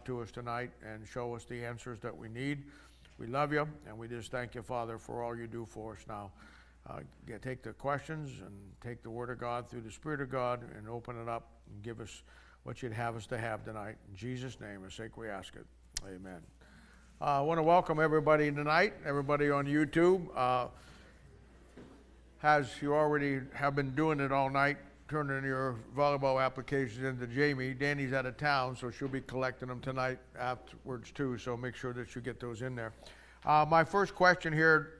to us tonight and show us the answers that we need. We love you, and we just thank you, Father, for all you do for us now. Take the questions and take the Word of God through the Spirit of God and open it up and give us what you'd have us to have tonight. In Jesus' name, for sake we ask it. Amen. I want to welcome everybody tonight, everybody on YouTube. As you already have been doing it all night, turning your volleyball applications into Jamie. Danny's out of town, so she'll be collecting them tonight afterwards too, so make sure that you get those in there. My first question here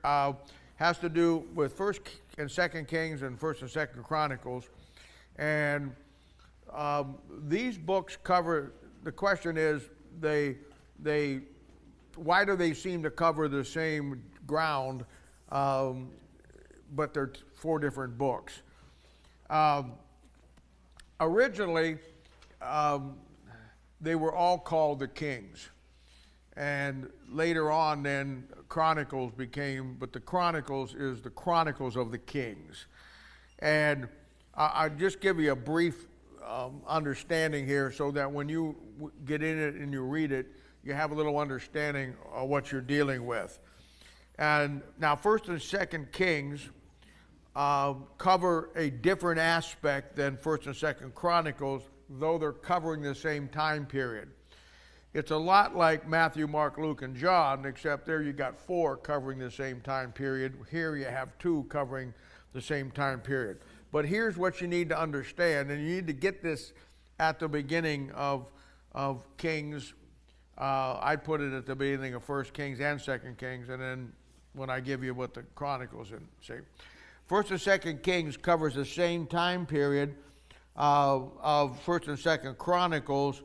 has to do with 1st and 2nd Kings and 1st and 2nd Chronicles. And these books cover, the question is, why do they seem to cover the same ground, but they're 4 different books? Originally, they were all called the Kings. And later on then Chronicles became, but the Chronicles is the Chronicles of the Kings. And I'll just give you a brief understanding here so that when you get in it and you read it, you have a little understanding of what you're dealing with. And now 1st and 2nd Kings cover a different aspect than 1st and 2nd Chronicles, though they're covering the same time period. It's a lot like Matthew, Mark, Luke, and John, except there you got 4 covering the same time period. Here you have 2 covering the same time period. But here's what you need to understand, and you need to get this at the beginning of Kings. I put it at the beginning of 1st Kings and 2nd Kings, and then when I give you what the Chronicles and say. 1st and 2nd Kings covers the same time period of 1st and 2nd Chronicles,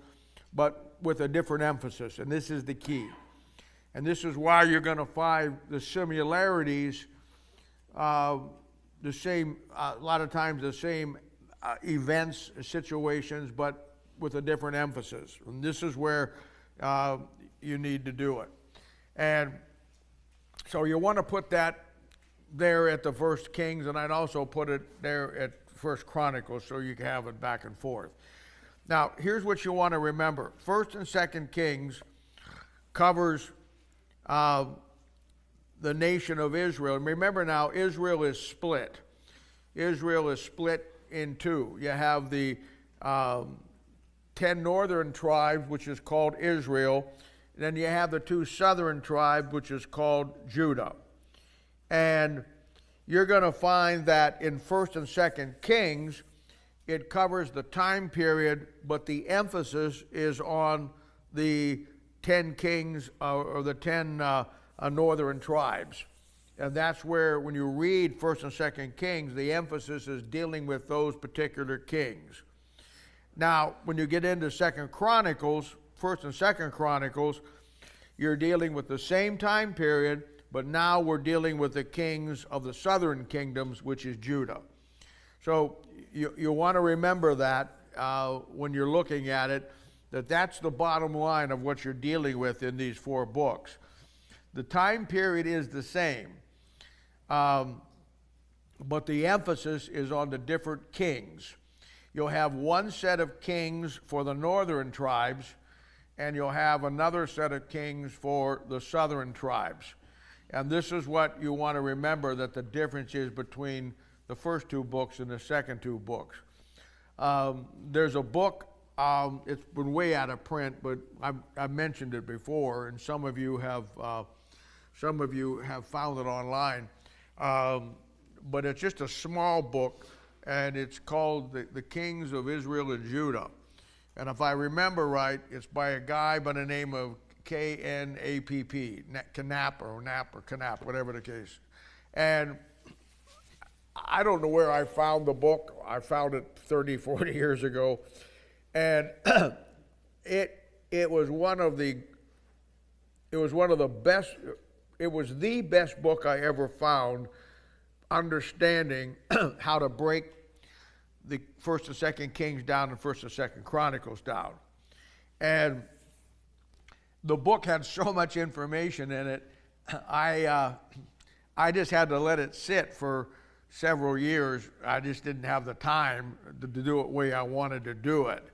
but with a different emphasis, and this is the key. And this is why you're going to find the similarities, the same, a lot of times the same events, situations, but with a different emphasis. And this is where you need to do it. And so you want to put that there at the 1st Kings, and I'd also put it there at 1st Chronicles so you can have it back and forth. Now, here's what you want to remember. 1st and 2nd Kings covers the nation of Israel. And remember now, Israel is split. Israel is split in 2. You have the 10 northern tribes, which is called Israel. And then you have the 2 southern tribes, which is called Judah. And you're going to find that in 1st and 2nd Kings, it covers the time period, but the emphasis is on the 10 kings or the 10 northern tribes. And that's where, when you read 1st and 2nd Kings, the emphasis is dealing with those particular kings. Now, when you get into 2nd Chronicles, 1st and 2nd Chronicles, you're dealing with the same time period, but now we're dealing with the kings of the southern kingdoms, which is Judah. So you want to remember that when you're looking at it, that's the bottom line of what you're dealing with in these 4 books. The time period is the same, but the emphasis is on the different kings. You'll have one set of kings for the northern tribes, and you'll have another set of kings for the southern tribes. And this is what you want to remember, that the difference is between the first 2 books and the second 2 books. There's a book, it's been way out of print, but I've mentioned it before, and some of you have found it online. But it's just a small book, and it's called the Kings of Israel and Judah. And if I remember right, it's by a guy by the name of K-N-A-P-P, Knapp or Knapp, whatever the case. And I don't know where I found the book. I found it 30, 40 years ago. And it was the best book I ever found, understanding how to break the 1st and 2nd Kings down and 1st and 2nd Chronicles down. And the book had so much information in it, I just had to let it sit for several years. I just didn't have the time to do it the way I wanted to do it.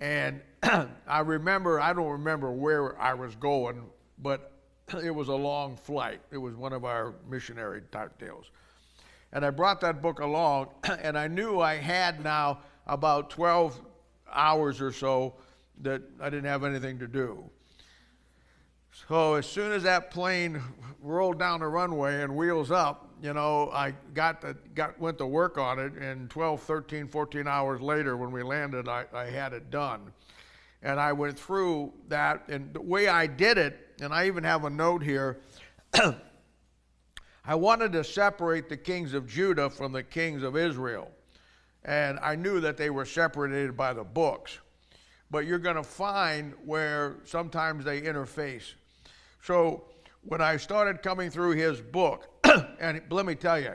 And I don't remember where I was going, but it was a long flight. It was one of our missionary type deals. And I brought that book along, and I knew I had now about 12 hours or so that I didn't have anything to do. So as soon as that plane rolled down the runway and wheels up, I went to work on it, and 12, 13, 14 hours later when we landed, I had it done. And I went through that, and the way I did it, and I even have a note here, I wanted to separate the kings of Judah from the kings of Israel. And I knew that they were separated by the books. But you're going to find where sometimes they interface. So when I started coming through his book, and let me tell you,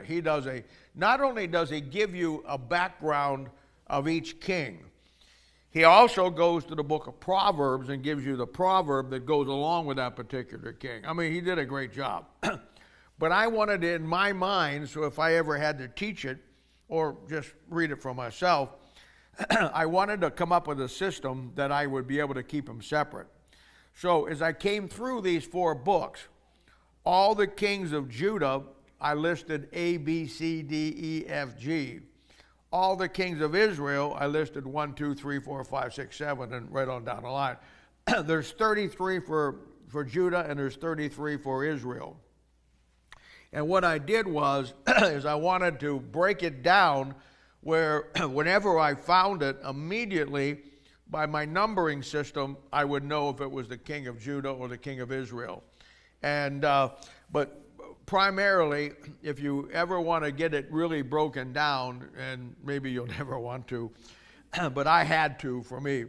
not only does he give you a background of each king, he also goes to the book of Proverbs and gives you the proverb that goes along with that particular king. I mean, he did a great job. But I wanted it in my mind, so if I ever had to teach it or just read it for myself, I wanted to come up with a system that I would be able to keep them separate. So as I came through these 4 books, all the kings of Judah, I listed A, B, C, D, E, F, G. All the kings of Israel, I listed 1, 2, 3, 4, 5, 6, 7, and right on down the line. There's 33 for Judah, and there's 33 for Israel. And what I did was, is I wanted to break it down where whenever I found it, immediately by my numbering system, I would know if it was the king of Judah or the king of Israel. And but primarily, if you ever want to get it really broken down, and maybe you'll never want to, but I had to for me,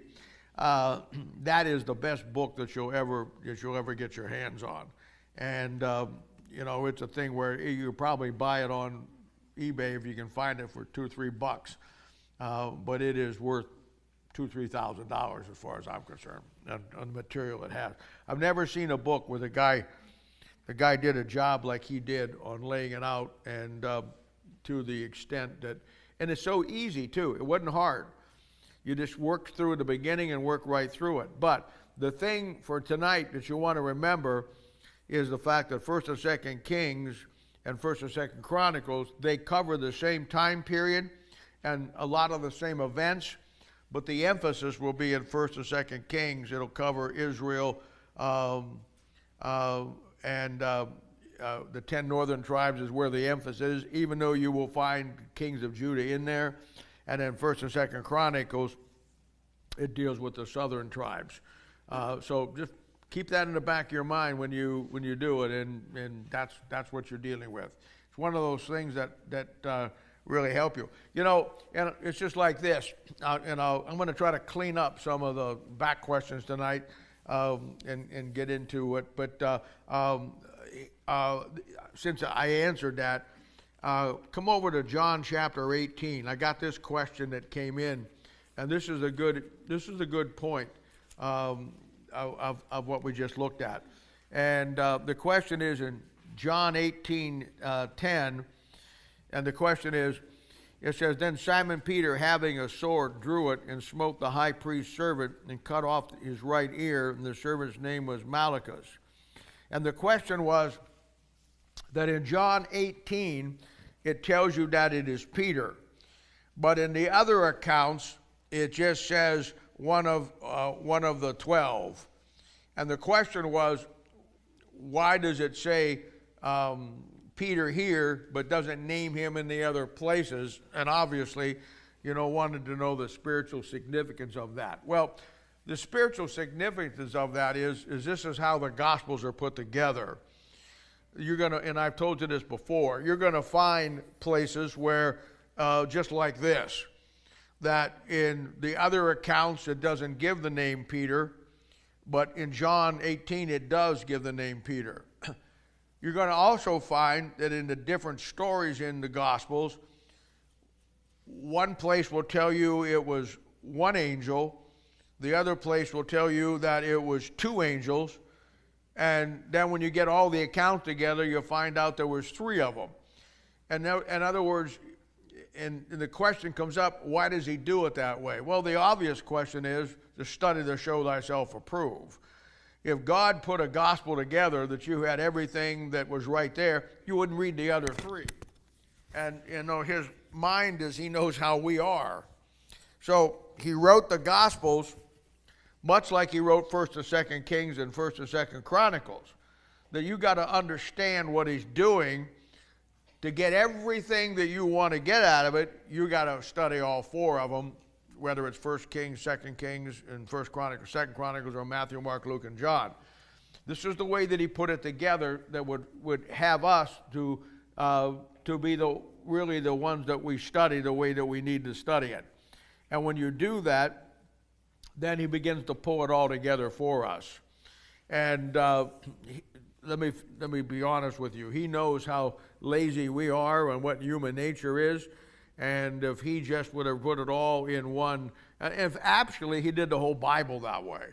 that is the best book that you'll ever get your hands on. And it's a thing where you probably buy it on eBay if you can find it for $2 or $3, but it is worth $2,000-$3,000 as far as I'm concerned, on the material it has. I've never seen a book where the guy did a job like he did on laying it out, and to the extent that, and it's so easy too. It wasn't hard. You just worked through the beginning and worked right through it. But the thing for tonight that you want to remember is the fact that 1st and 2nd Kings and 1st and 2nd Chronicles, they cover the same time period and a lot of the same events, but the emphasis will be in 1st and 2nd Kings. It'll cover Israel and the 10 northern tribes is where the emphasis is, even though you will find kings of Judah in there. And then 1st and 2nd Chronicles, it deals with the southern tribes. So just keep that in the back of your mind when you do it, and that's what you're dealing with. It's one of those things that really help you. And it's just like this. I'm going to try to clean up some of the back questions tonight and get into it. But since I answered that, come over to John chapter 18. I got this question that came in, and this is a good point of what we just looked at. And the question is in John 18:10, and the question is, it says, "Then Simon Peter, having a sword, drew it and smote the high priest's servant and cut off his right ear, and the servant's name was Malchus." And the question was that in John 18, it tells you that it is Peter. But in the other accounts, it just says one of the 12. And the question was, why does it say Peter here, but doesn't name him in the other places? And obviously, wanted to know the spiritual significance of that. Well, the spiritual significance of that is this is how the Gospels are put together. You're going to, and I've told you this before, you're going to find places where, just like this, that in the other accounts it doesn't give the name Peter, but in John 18 it does give the name Peter. You're going to also find that in the different stories in the Gospels, one place will tell you it was one angel, the other place will tell you that it was 2 angels, and then when you get all the accounts together, you'll find out there was 3 of them. And in other words, and the question comes up, why does he do it that way? Well, the obvious question is, to study to show thyself approved. If God put a gospel together that you had everything that was right there, you wouldn't read the other three. And, his mind is, he knows how we are. So he wrote the Gospels much like he wrote 1st and 2nd Kings and 1st and 2nd Chronicles. That you got to understand what he's doing. To get everything that you want to get out of it, you got to study all four of them, whether it's 1st Kings, 2nd Kings, and 1st Chronicles, 2nd Chronicles, or Matthew, Mark, Luke, and John. This is the way that he put it together that would have us to be really the ones that we study the way that we need to study it. And when you do that, then he begins to pull it all together for us. And let me be honest with you. He knows how lazy we are and what human nature is. And if he just would have put it all in one, if actually he did the whole Bible that way,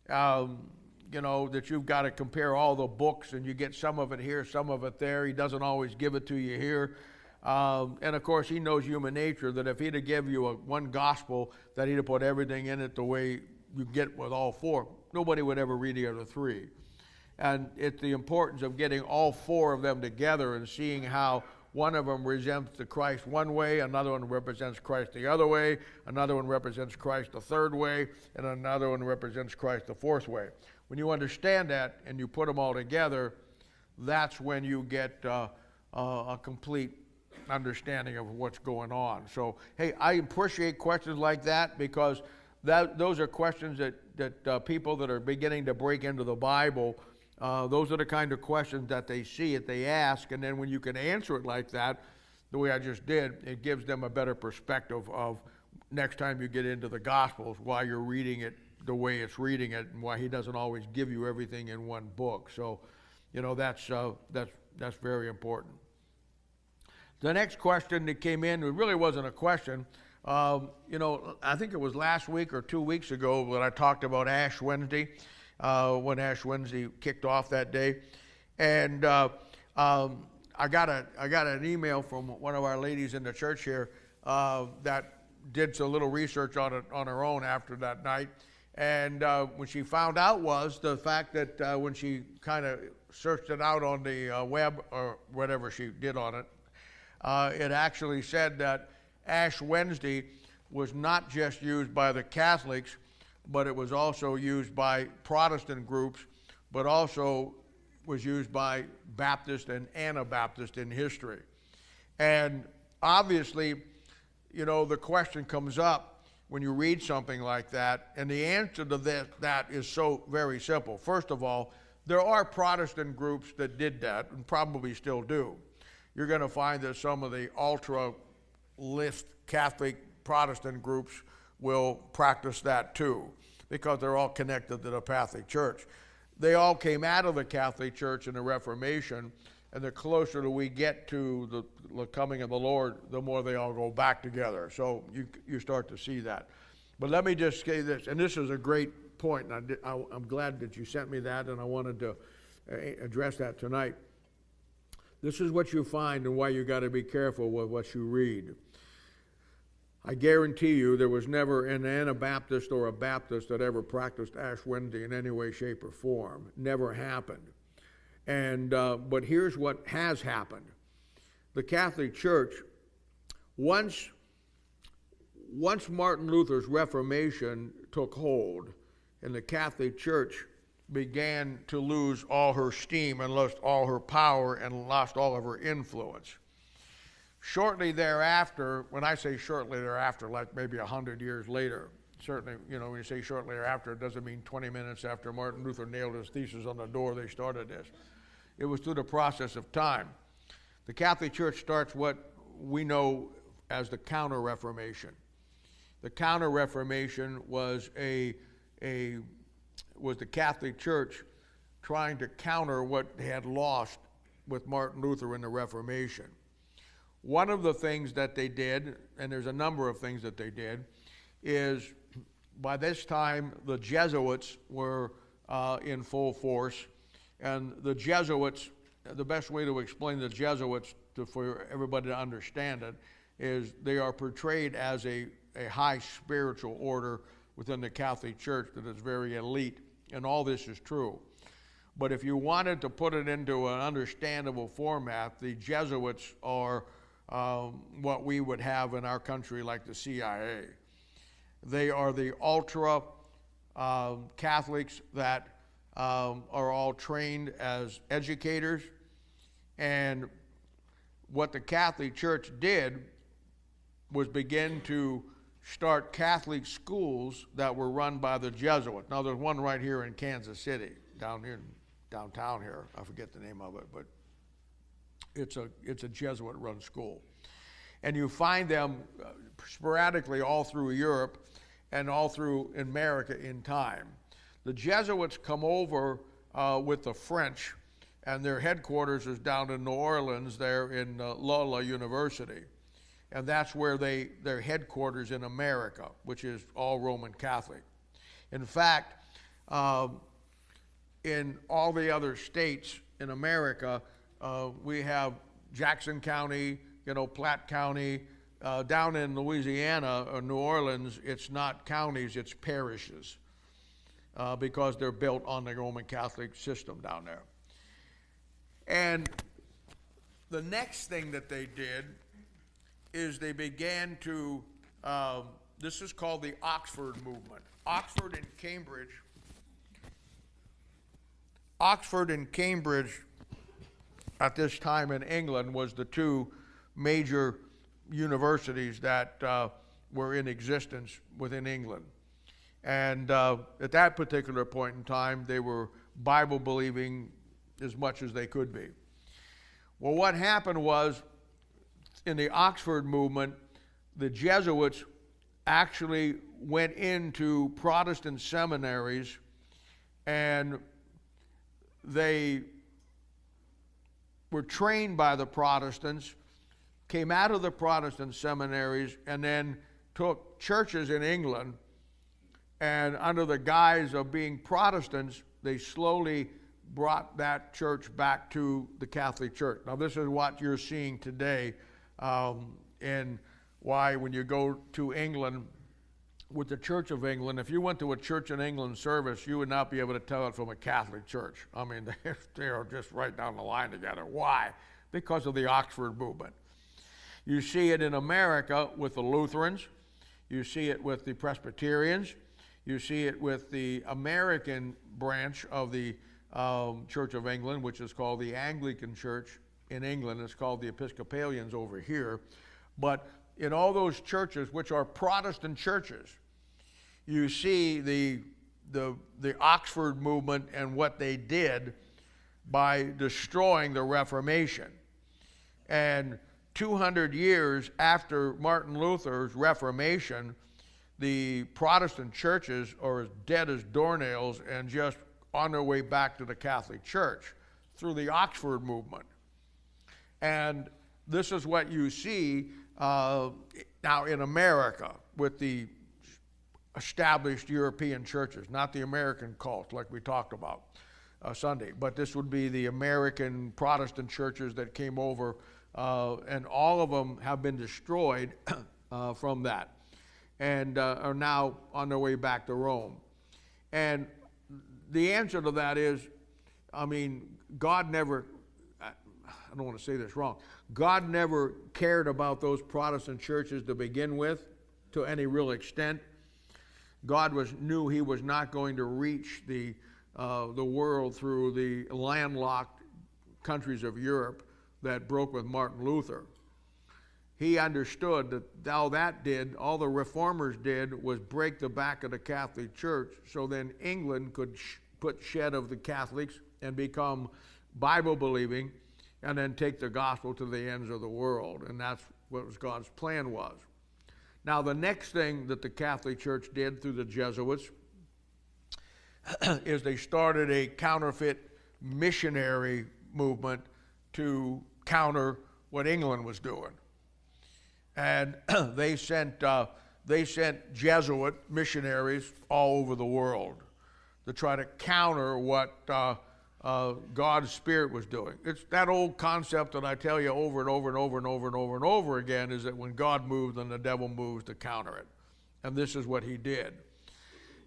that you've got to compare all the books and you get some of it here, some of it there. He doesn't always give it to you here. And of course, he knows human nature, that if he'd have given you one gospel, that he'd have put everything in it the way you get with all four, nobody would ever read the other three. And it's the importance of getting all four of them together and seeing how one of them represents the Christ one way, another one represents Christ the other way, another one represents Christ the third way, and another one represents Christ the fourth way. When you understand that and you put them all together, that's when you get a complete understanding of what's going on. So, hey, I appreciate questions like that, because those are questions that people that are beginning to break into the Bible, those are the kind of questions that they see it, they ask, and then when you can answer it like that, the way I just did, it gives them a better perspective of next time you get into the Gospels, why you're reading it the way it's reading it, and why he doesn't always give you everything in one book. So, that's very important. The next question that came in, it really wasn't a question. I think it was last week or 2 weeks ago when I talked about Ash Wednesday, when Ash Wednesday kicked off that day. And I got an email from one of our ladies in the church here that did a little research on it on her own after that night. And what she found out was the fact that when she kind of searched it out on the web or whatever she did on it, it actually said that Ash Wednesday was not just used by the Catholics, but it was also used by Protestant groups, but also was used by Baptist and Anabaptist in history. And obviously, the question comes up when you read something like that, and the answer to that is so very simple. First of all, there are Protestant groups that did that and probably still do. You're going to find that some of the ultra-left Catholic Protestant groups will practice that too, because they're all connected to the Catholic Church. They all came out of the Catholic Church in the Reformation, and the closer that we get to the coming of the Lord, the more they all go back together. So you start to see that. But let me just say this, and this is a great point, and I'm glad that you sent me that, and I wanted to address that tonight. This is what you find and why you got to be careful with what you read. I guarantee you there was never an Anabaptist or a Baptist that ever practiced Ash Wednesday in any way, shape, or form. Never happened. And but here's what has happened. The Catholic Church, once Martin Luther's Reformation took hold, and the Catholic Church began to lose all her steam and lost all her power and lost all of her influence. Shortly thereafter, when I say shortly thereafter, like maybe 100 years later, certainly, when you say shortly thereafter, it doesn't mean 20 minutes after Martin Luther nailed his thesis on the door they started this. It was through the process of time. The Catholic Church starts what we know as the Counter-Reformation. The Counter-Reformation was was the Catholic Church trying to counter what they had lost with Martin Luther in the Reformation. One of the things that they did, and there's a number of things that they did, is by this time the Jesuits were in full force, and the Jesuits, the best way to explain the Jesuits for everybody to understand it is they are portrayed as a high spiritual order within the Catholic Church that is very elite, and all this is true. But if you wanted to put it into an understandable format, the Jesuits are what we would have in our country like the CIA. They are the ultra Catholics that are all trained as educators. And what the Catholic Church did was begin to start Catholic schools that were run by the Jesuits. Now, there's one right here in Kansas City, downtown here. I forget the name of it, but it's a Jesuit-run school. And you find them sporadically all through Europe and all through America in time. The Jesuits come over with the French, and their headquarters is down in New Orleans there in Loyola University. And that's where their headquarters in America, which is all Roman Catholic. In fact, in all the other states in America, we have Jackson County, Platte County. Down in Louisiana or New Orleans, it's not counties, it's parishes, because they're built on the Roman Catholic system down there. And the next thing that they did is they began to, this is called the Oxford movement. Oxford and Cambridge at this time in England was the two major universities that were in existence within England. And at that particular point in time, they were Bible believing as much as they could be. Well, what happened was, in the Oxford movement, the Jesuits actually went into Protestant seminaries, and they were trained by the Protestants, came out of the Protestant seminaries, and then took churches in England, and under the guise of being Protestants, they slowly brought that church back to the Catholic Church. Now, this is what you're seeing today, and why when you go to England with the Church of England, if you went to a Church in England service, you would not be able to tell it from a Catholic church. I mean, they are just right down the line together. Why? Because of the Oxford movement. You see it in America with the Lutherans. You see it with the Presbyterians. You see it with the American branch of the Church of England, which is called the Anglican Church in England. It's called the Episcopalians over here. But in all those churches, which are Protestant churches, you see the Oxford movement and what they did by destroying the Reformation. And 200 years after Martin Luther's Reformation, the Protestant churches are as dead as doornails and just on their way back to the Catholic Church through the Oxford movement. And this is what you see now in America with the established European churches, not the American cult like we talked about Sunday, but this would be the American Protestant churches that came over, and all of them have been destroyed from that, and are now on their way back to Rome. And the answer to that is, I mean, God never, I don't want to say this wrong, God never cared about those Protestant churches to begin with to any real extent. God knew he was not going to reach the world through the landlocked countries of Europe that broke with Martin Luther. He understood that all the reformers did was break the back of the Catholic Church, so then England could put shed of the Catholics and become Bible believing, and then take the gospel to the ends of the world. And that's what God's plan was. Now, the next thing that the Catholic Church did through the Jesuits is they started a counterfeit missionary movement to counter what England was doing. And they sent Jesuit missionaries all over the world to try to counter what God's Spirit was doing. It's that old concept that I tell you over and over and over and over and over and over again, is that when God moves, then the devil moves to counter it. And this is what he did.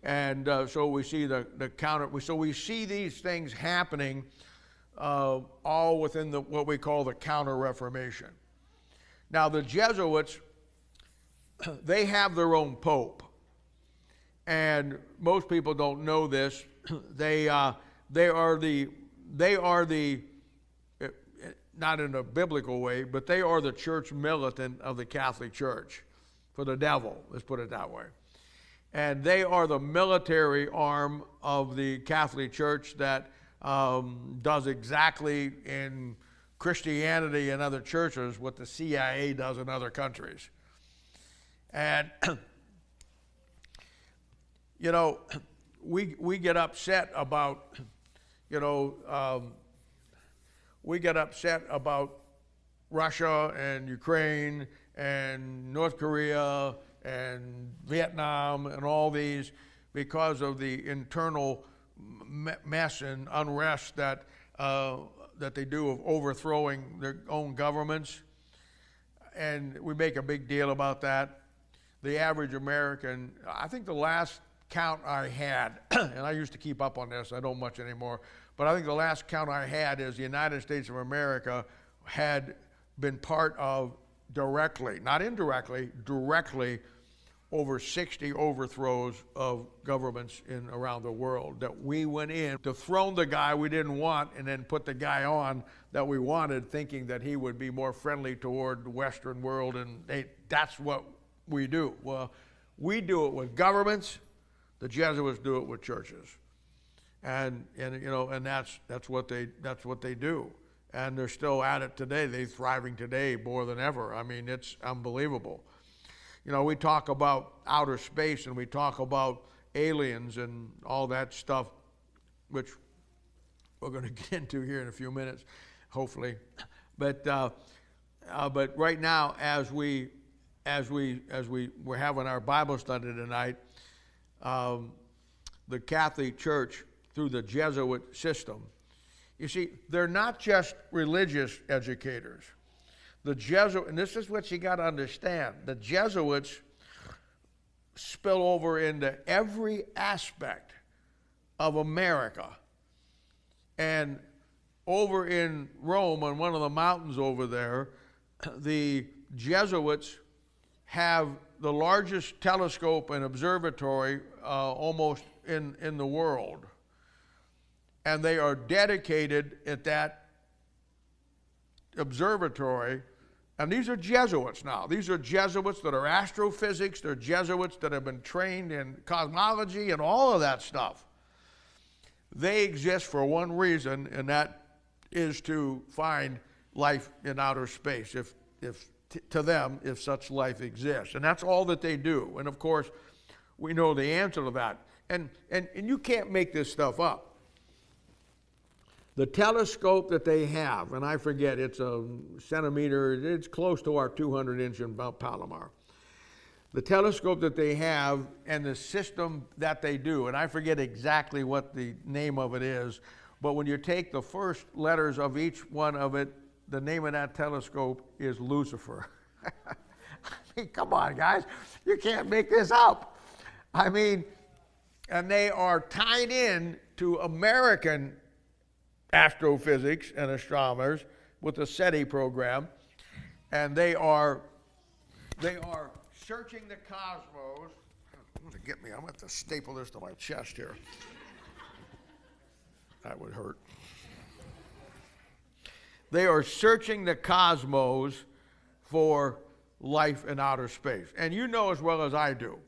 And so we see the counter. So we see these things happening all within what we call the Counter-Reformation. Now the Jesuits, they have their own pope, and most people don't know this. They are the not in a biblical way, but they are the church militant of the Catholic Church for the devil. Let's put it that way. And they are the military arm of the Catholic Church that does exactly in Christianity and other churches what the CIA does in other countries. And, you know, we get upset about, we get upset about Russia and Ukraine and North Korea and Vietnam and all these because of the internal mess and unrest that they do of overthrowing their own governments. And we make a big deal about that. The average American, I think the last count I had, and I used to keep up on this, I don't much anymore, but I think the last count I had is the United States of America had been part of directly, not indirectly, directly over 60 overthrows of governments around the world, that we went in to throne the guy we didn't want and then put the guy on that we wanted, thinking that he would be more friendly toward the Western world, and that's what we do. Well, we do it with governments. The Jesuits do it with churches, and that's what they do, and they're still at it today. They're thriving today more than ever. I mean, it's unbelievable. You know, we talk about outer space and we talk about aliens and all that stuff, which we're going to get into here in a few minutes, hopefully. But right now, as we're having our Bible study tonight, the Catholic Church through the Jesuit system, you see, they're not just religious educators. The Jesuit, and this is what you got to understand, the Jesuits spill over into every aspect of America. And over in Rome, on one of the mountains over there, the Jesuits have the largest telescope and observatory almost in the world. And they are dedicated at that observatory. And these are Jesuits now. These are Jesuits that are astrophysics. They're Jesuits that have been trained in cosmology and all of that stuff. They exist for one reason, and that is to find life in outer space, to them, if such life exists. And that's all that they do. And of course, we know the answer to that. And you can't make this stuff up. The telescope that they have, and I forget, it's a centimeter, it's close to our 200-inch in Palomar. The telescope that they have and the system that they do, and I forget exactly what the name of it is, but when you take the first letters of each one of it, the name of that telescope is Lucifer. I mean, come on, guys. You can't make this up. I mean, and they are tied in to American astrophysics and astronomers with the SETI program, and they are searching the cosmos. I'm going to get me. I'm going to have to staple this to my chest here. That would hurt. They are searching the cosmos for life in outer space. And you know as well as I do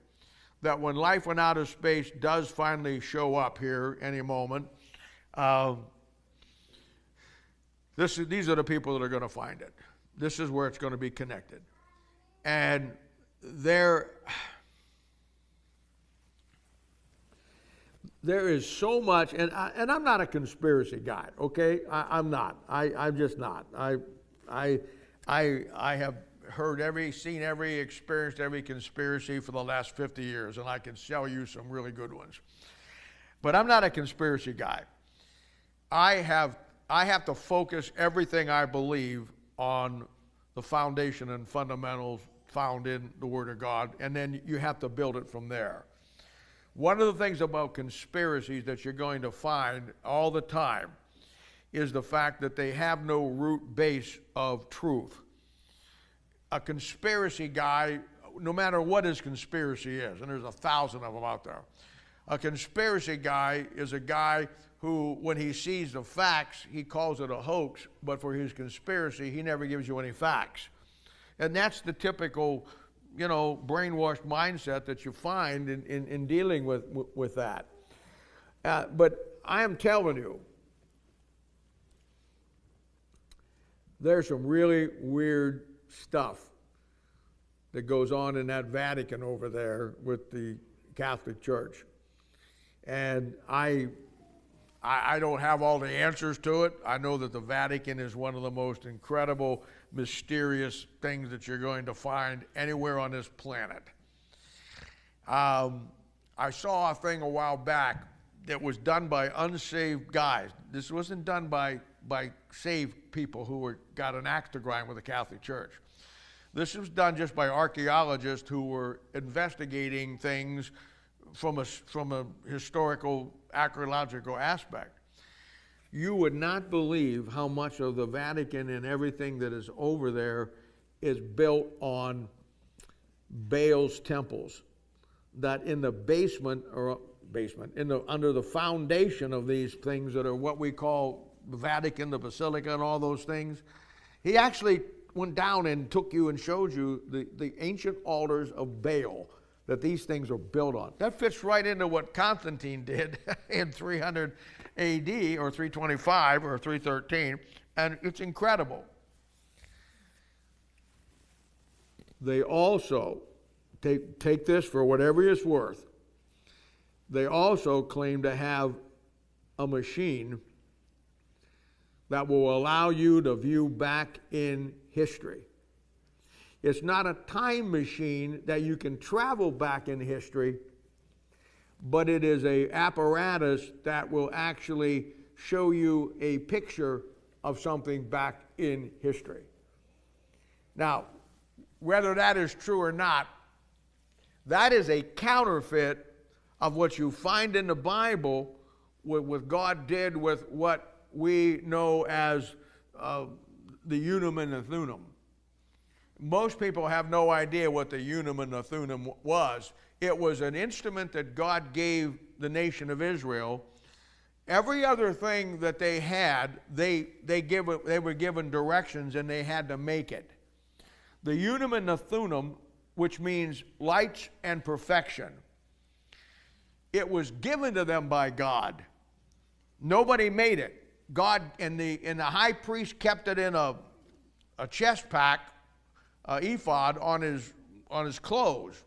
that when life in outer space does finally show up here any moment, these are the people that are going to find it. This is where it's going to be connected. And there is so much, and I'm not a conspiracy guy, okay? I'm not. I'm just not. I have heard seen every, experienced every conspiracy for the last 50 years, and I can show you some really good ones. But I'm not a conspiracy guy. I have to focus everything I believe on the foundation and fundamentals found in the Word of God, and then you have to build it from there. One of the things about conspiracies that you're going to find all the time is the fact that they have no root base of truth. A conspiracy guy, no matter what his conspiracy is, and there's 1,000 of them out there, a conspiracy guy is a guy who, when he sees the facts, he calls it a hoax, but for his conspiracy, he never gives you any facts. And that's the typical, brainwashed mindset that you find in dealing with that. But I am telling you, there's some really weird stuff that goes on in that Vatican over there with the Catholic Church. And I don't have all the answers to it. I know that the Vatican is one of the most incredible, mysterious things that you're going to find anywhere on this planet. I saw a thing a while back that was done by unsaved guys. This wasn't done by saved people who got an axe to grind with the Catholic Church. This was done just by archaeologists who were investigating things from a historical, archaeological aspect. You would not believe how much of the Vatican and everything that is over there is built on Baal's temples. That in the under the foundation of these things that are what we call the Vatican, the Basilica, and all those things, he actually went down and took you and showed you the ancient altars of Baal that these things are built on. That fits right into what Constantine did in 300 AD or 325 or 313, and it's incredible. They also, take this for whatever it's worth, they also claim to have a machine that will allow you to view back in history. It's not a time machine that you can travel back in history, but it is an apparatus that will actually show you a picture of something back in history. Now, whether that is true or not, that is a counterfeit of what you find in the Bible, what God did with what we know as the Unum and the Thummim. Most people have no idea what the Unum and the Thummim was. It was an instrument that God gave the nation of Israel. Every other thing that they had, they were given directions and they had to make it. The Unum and the Thummim, which means lights and perfection, it was given to them by God. Nobody made it. God and the high priest kept it in a chest pack, ephod on his clothes.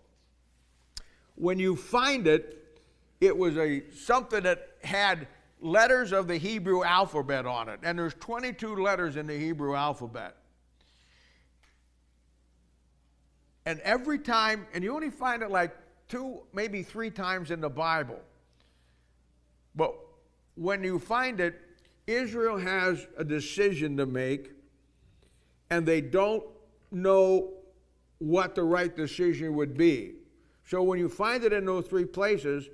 When you find it, it was something that had letters of the Hebrew alphabet on it, and there's 22 letters in the Hebrew alphabet. And every time, and you only find it like 2, maybe 3 times in the Bible. But when you find it, Israel has a decision to make, and they don't know what the right decision would be. So when you find it in those 3 places,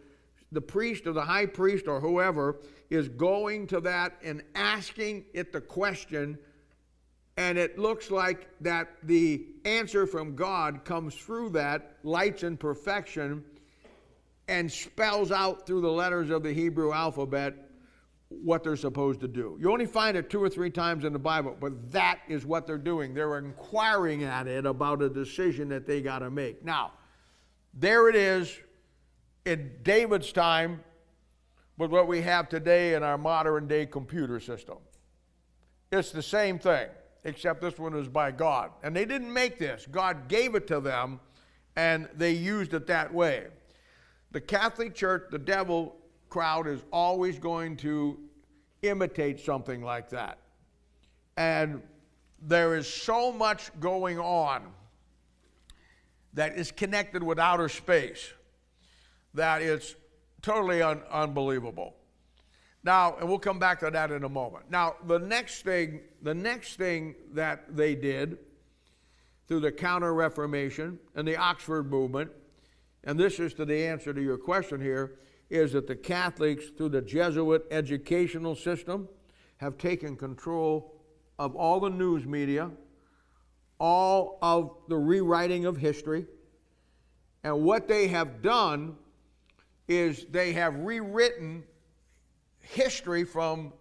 the priest or the high priest or whoever is going to that and asking it the question, and it looks like that the answer from God comes through that, lights and perfection, and spells out through the letters of the Hebrew alphabet what they're supposed to do. You only find it 2 or 3 times in the Bible, but that is what they're doing. They're inquiring at it about a decision that they got to make. Now, there it is in David's time with what we have today in our modern day computer system. It's the same thing, except this one was by God. And they didn't make this. God gave it to them, and they used it that way. The Catholic Church, the devil crowd, is always going to imitate something like that. And there is so much going on that is connected with outer space that it's totally unbelievable. Now, and we'll come back to that in a moment. Now, the next thing that they did through the Counter-Reformation and the Oxford movement and this is to the answer to your question here, is that the Catholics, through the Jesuit educational system, have taken control of all the news media, all of the rewriting of history. And what they have done is they have rewritten history from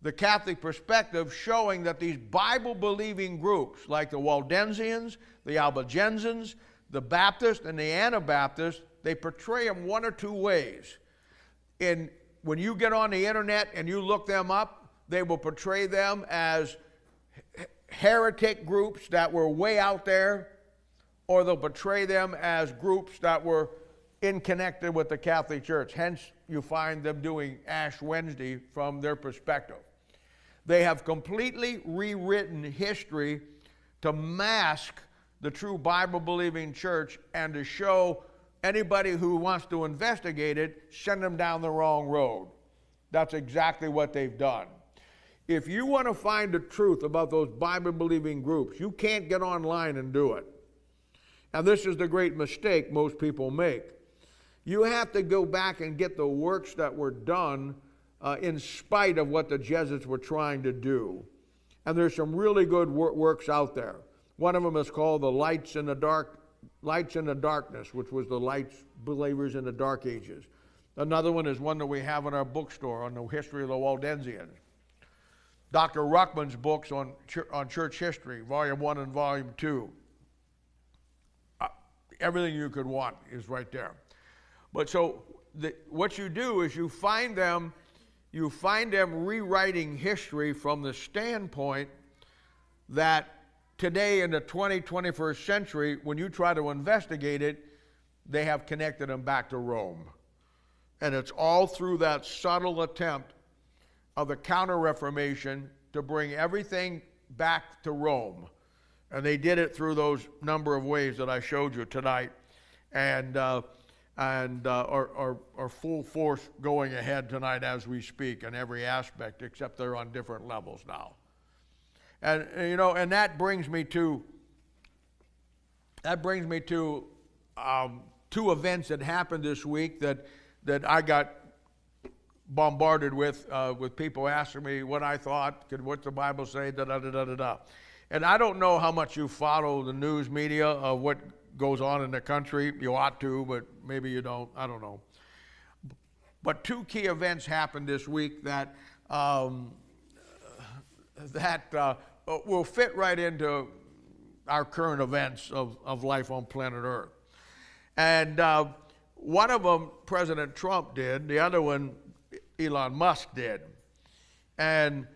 the Catholic perspective, showing that these Bible-believing groups, like the Waldensians, the Albigensians, the Baptists, and the Anabaptists, they portray them one or two ways. When you get on the internet and you look them up, they will portray them as heretic groups that were way out there, or they'll portray them as groups that were connected with the Catholic Church. Hence, you find them doing Ash Wednesday from their perspective. They have completely rewritten history to mask the true Bible-believing church and to show anybody who wants to investigate it, send them down the wrong road. That's exactly what they've done. If you want to find the truth about those Bible-believing groups, you can't get online and do it. And this is the great mistake most people make. You have to go back and get the works that were done in spite of what the Jesuits were trying to do. And there's some really good works out there. One of them is called The Lights in the Darkness, which was the lights believers in the Dark Ages. Another one is one that we have in our bookstore on the history of the Waldensians. Dr. Ruckman's books on church history, Volume 1 and Volume 2. Everything you could want is right there. But so what you do is you find them rewriting history from the standpoint that today in the 21st century, when you try to investigate it, they have connected them back to Rome. And it's all through that subtle attempt of the Counter-Reformation to bring everything back to Rome. And they did it through those number of ways that I showed you tonight, and are full force going ahead tonight as we speak in every aspect, except they're on different levels now. And you know, and that brings me to two events that happened this week that I got bombarded with people asking me what I thought, what's the Bible say, da da da da da da. And I don't know how much you follow the news media of what goes on in the country. You ought to, but maybe you don't. I don't know. But two key events happened this week that will fit right into our current events of life on planet Earth. And one of them President Trump did. The other one Elon Musk did. And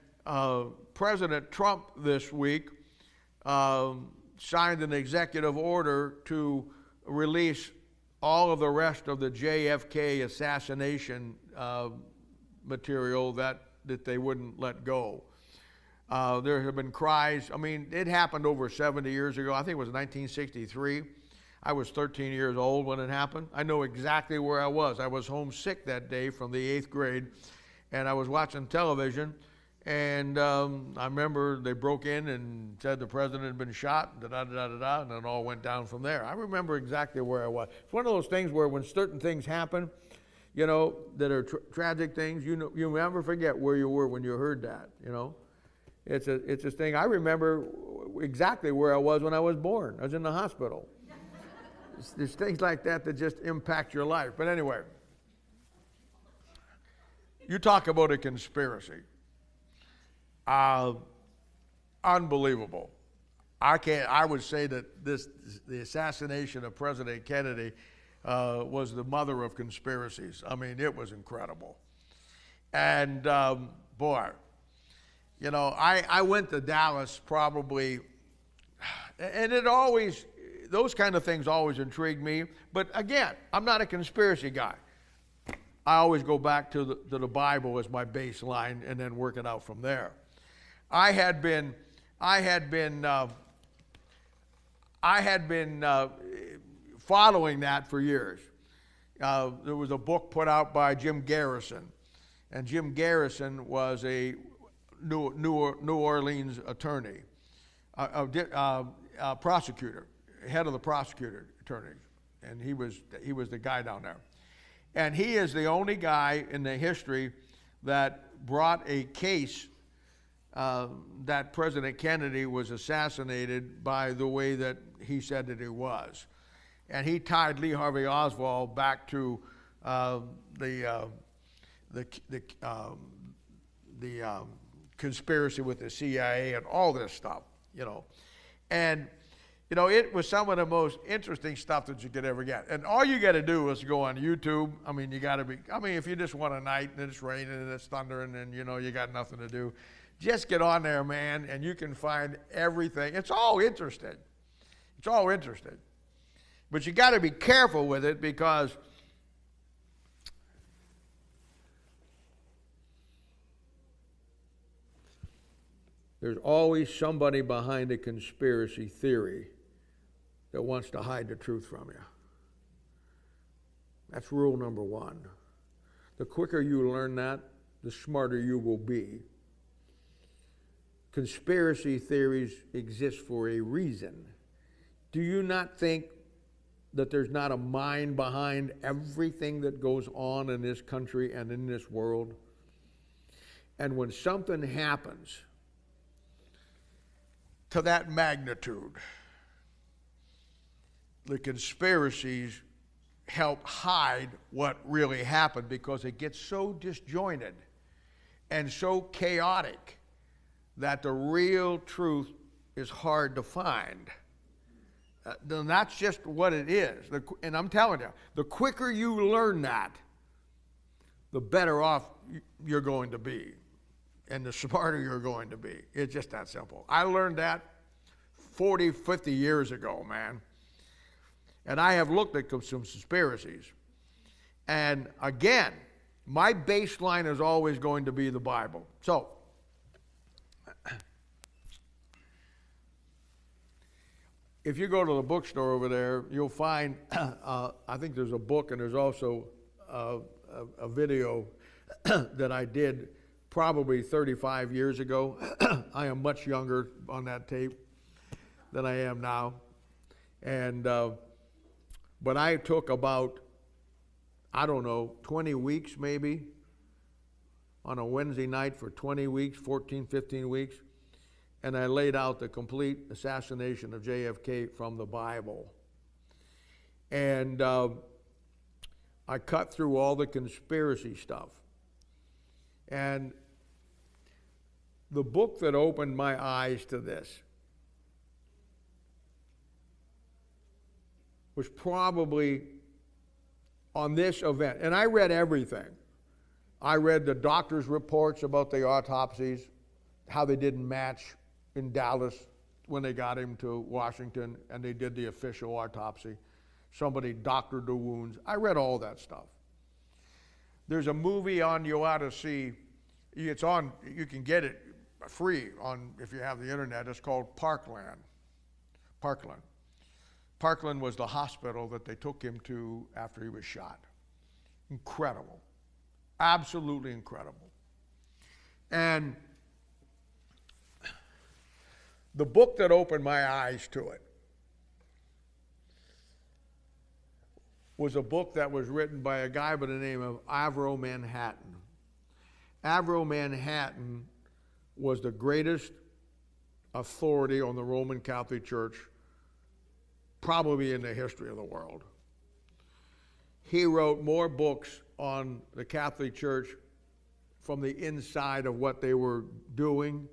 President Trump this week signed an executive order to release all of the rest of the JFK assassination material that they wouldn't let go. There have been cries. I mean, it happened over 70 years ago. I think it was 1963. I was 13 years old when it happened. I know exactly where I was. I was homesick that day from the 8th grade, and I was watching television. And I remember they broke in and said the president had been shot, da-da-da-da-da, and it all went down from there. I remember exactly where I was. It's one of those things where when certain things happen, you know, that are tragic things, you know, you never forget where you were when you heard that, you know. It's a thing. I remember exactly where I was when I was born. I was in the hospital. There's things like that that just impact your life. But anyway, you talk about a conspiracy. Unbelievable. I would say that the assassination of President Kennedy was the mother of conspiracies. I mean, it was incredible. And boy, you know, I went to Dallas probably, and those kind of things always intrigued me. But again, I'm not a conspiracy guy. I always go back to the Bible as my baseline and then work it out from there. I had been following that for years. There was a book put out by Jim Garrison, and Jim Garrison was a New Orleans attorney, prosecutor, head of the prosecutor attorneys, and he was the guy down there. And he is the only guy in the history that brought a case that President Kennedy was assassinated by the way that he said that it was. And he tied Lee Harvey Oswald back to the conspiracy with the CIA and all this stuff, you know. And, you know, it was some of the most interesting stuff that you could ever get. And all you got to do is go on YouTube. I mean, you got to be, I mean, if you just want a night and it's raining and it's thundering and, you know, you got nothing to do, just get on there, man, and you can find everything. It's all interesting. It's all interesting. But you got to be careful with it because there's always somebody behind a conspiracy theory that wants to hide the truth from you. That's rule number one. The quicker you learn that, the smarter you will be. Conspiracy theories exist for a reason. Do you not think that there's not a mind behind everything that goes on in this country and in this world? And when something happens to that magnitude, the conspiracies help hide what really happened because it gets so disjointed and so chaotic that the real truth is hard to find. Then that's just what it is. And I'm telling you, the quicker you learn that, the better off you're going to be. And the smarter you're going to be. It's just that simple. I learned that 40, 50 years ago, man. And I have looked at some conspiracies. And again, my baseline is always going to be the Bible. So, if you go to the bookstore over there, you'll find, I think there's a book and there's also a video that I did probably 35 years ago. I am much younger on that tape than I am now. And, but I took about, I don't know, 20 weeks maybe, on a Wednesday night for 20 weeks, 14, 15 weeks. And I laid out the complete assassination of JFK from the Bible. And I cut through all the conspiracy stuff. And the book that opened my eyes to this was probably on this event. And I read everything. I read the doctor's reports about the autopsies, how they didn't match in Dallas when they got him to Washington and they did the official autopsy. Somebody doctored the wounds. I read all that stuff. There's a movie on you ought to see. It's on, you can get it free on if you have the internet. It's called Parkland. Parkland. Parkland was the hospital that they took him to after he was shot. Incredible. Absolutely incredible. And the book that opened my eyes to it was a book that was written by a guy by the name of Avro Manhattan. Avro Manhattan was the greatest authority on the Roman Catholic Church probably in the history of the world. He wrote more books on the Catholic Church from the inside of what they were doing.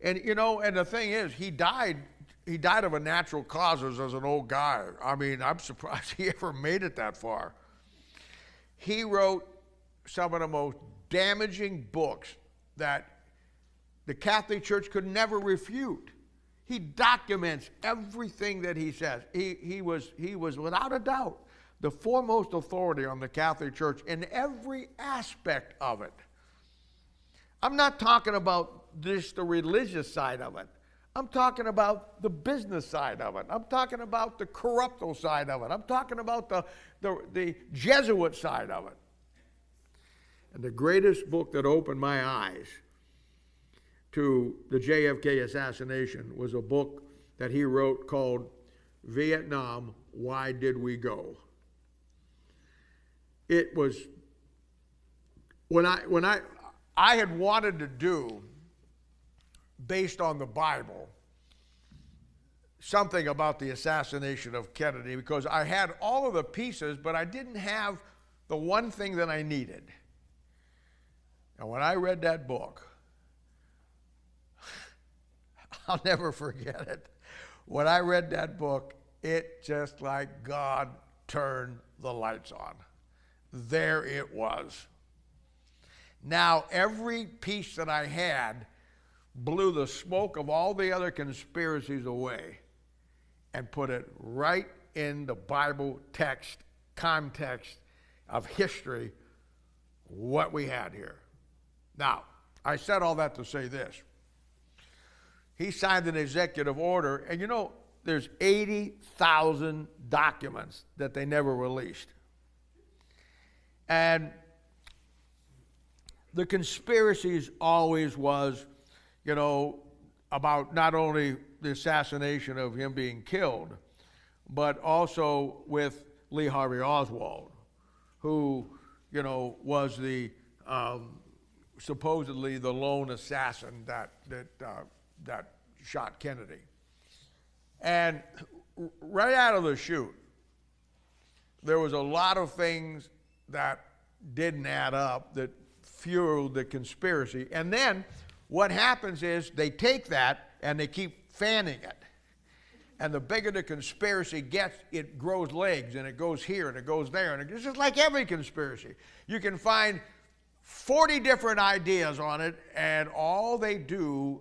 And you know, and the thing is, he died of a natural causes as an old guy. I mean, I'm surprised he ever made it that far. He wrote some of the most damaging books that the Catholic Church could never refute. He documents everything that he says. He was without a doubt the foremost authority on the Catholic Church in every aspect of it. I'm not talking about just the religious side of it. I'm talking about the business side of it. I'm talking about the corruptal side of it. I'm talking about the Jesuit side of it. And the greatest book that opened my eyes to the JFK assassination was a book that he wrote called Vietnam, why did we go? It was when I had wanted to do, based on the Bible, something about the assassination of Kennedy, because I had all of the pieces, but I didn't have the one thing that I needed. And when I read that book, I'll never forget it. When I read that book, it just like God turned the lights on. There it was. Now, every piece that I had blew the smoke of all the other conspiracies away and put it right in the Bible text, context of history, what we had here. Now, I said all that to say this. He signed an executive order, and you know, there's 80,000 documents that they never released. And the conspiracies always was, you know, about not only the assassination of him being killed, but also with Lee Harvey Oswald, who, you know, was the supposedly the lone assassin that shot Kennedy. And right out of the chute, there was a lot of things that didn't add up that fueled the conspiracy. And then what happens is they take that and they keep fanning it. And the bigger the conspiracy gets, it grows legs, and it goes here and it goes there. And it's just like every conspiracy. You can find 40 different ideas on it, and all they do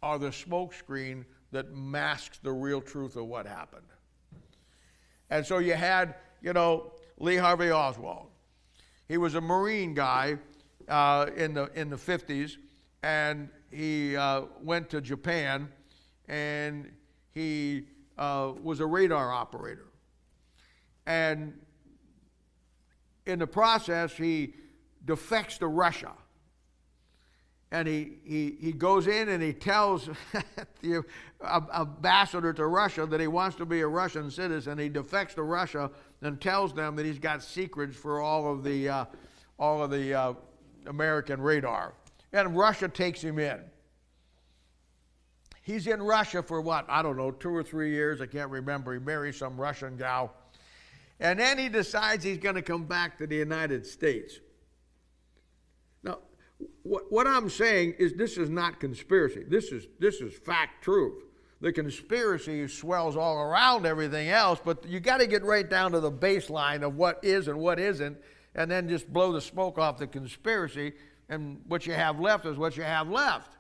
are the smokescreen that masks the real truth of what happened. And so you had, you know, Lee Harvey Oswald. He was a Marine guy in the 50s, and he went to Japan, and he was a radar operator. And in the process, he defects to Russia. And he goes in and he tells the ambassador to Russia that he wants to be a Russian citizen. He defects to Russia and tells them that he's got secrets for all of the American radar. And Russia takes him in. He's in Russia for what? I don't know, 2 or 3 years. I can't remember. He marries some Russian gal. And then he decides he's going to come back to the United States. Now, what I'm saying is this is not conspiracy. This is fact truth. The conspiracy swells all around everything else, but you got to get right down to the baseline of what is and what isn't, and then just blow the smoke off the conspiracy, and what you have left is what you have left.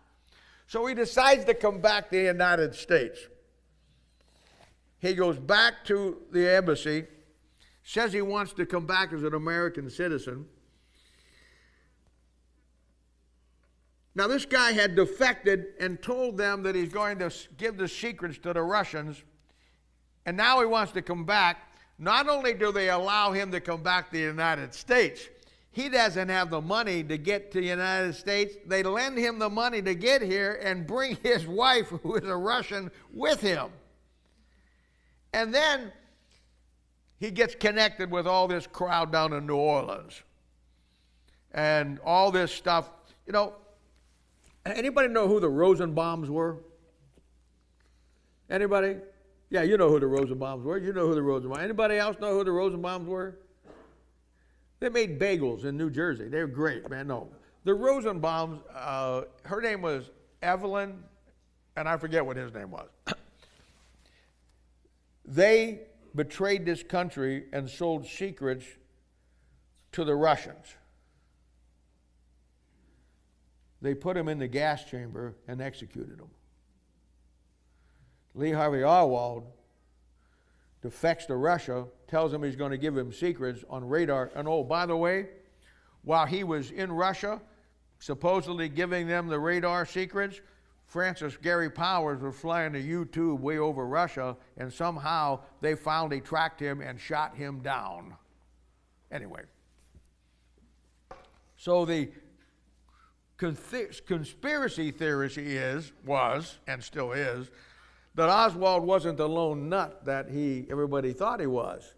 So he decides to come back to the United States. He goes back to the embassy, says he wants to come back as an American citizen. Now, this guy had defected and told them that he's going to give the secrets to the Russians, and now he wants to come back. Not only do they allow him to come back to the United States, he doesn't have the money to get to the United States. They lend him the money to get here and bring his wife, who is a Russian, with him. And then he gets connected with all this crowd down in New Orleans and all this stuff. You know, anybody know who the Rosenbaums were? Anybody? Yeah, you know who the Rosenbaums were. You know who the Rosenbaums. Anybody else know who the Rosenbaums were? They made bagels in New Jersey. They were great, man. No, the Rosenbaums. Her name was Evelyn, and I forget what his name was. They betrayed this country and sold secrets to the Russians. They put him in the gas chamber and executed him. Lee Harvey Oswald defects to Russia, tells him he's going to give him secrets on radar. And oh, by the way, while he was in Russia, supposedly giving them the radar secrets, Francis Gary Powers was flying a U-2 way over Russia, and somehow they finally tracked him and shot him down. Anyway, so the conspiracy theory was, and still is, that Oswald wasn't the lone nut that everybody thought he was,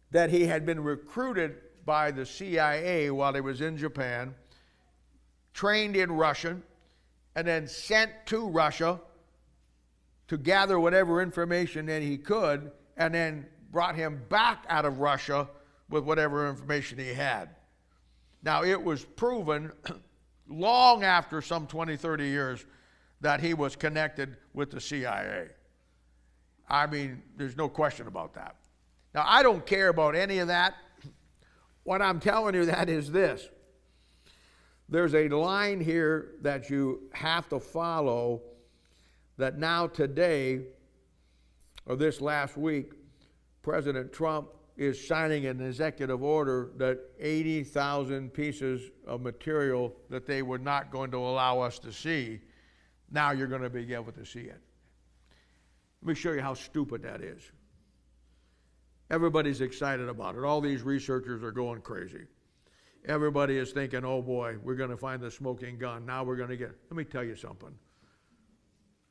that he had been recruited by the CIA while he was in Japan, trained in Russian, and then sent to Russia to gather whatever information that he could, and then brought him back out of Russia with whatever information he had. Now, it was proven long after some 20, 30 years that he was connected with the CIA. I mean, there's no question about that. Now, I don't care about any of that. What I'm telling you that is this. There's a line here that you have to follow, that now today, or this last week, President Trump is signing an executive order that 80,000 pieces of material that they were not going to allow us to see, now you're going to be able to see it. Let me show you how stupid that is. Everybody's excited about it. All these researchers are going crazy. Everybody is thinking, oh boy, we're going to find the smoking gun. Now we're going to get... Let me tell you something.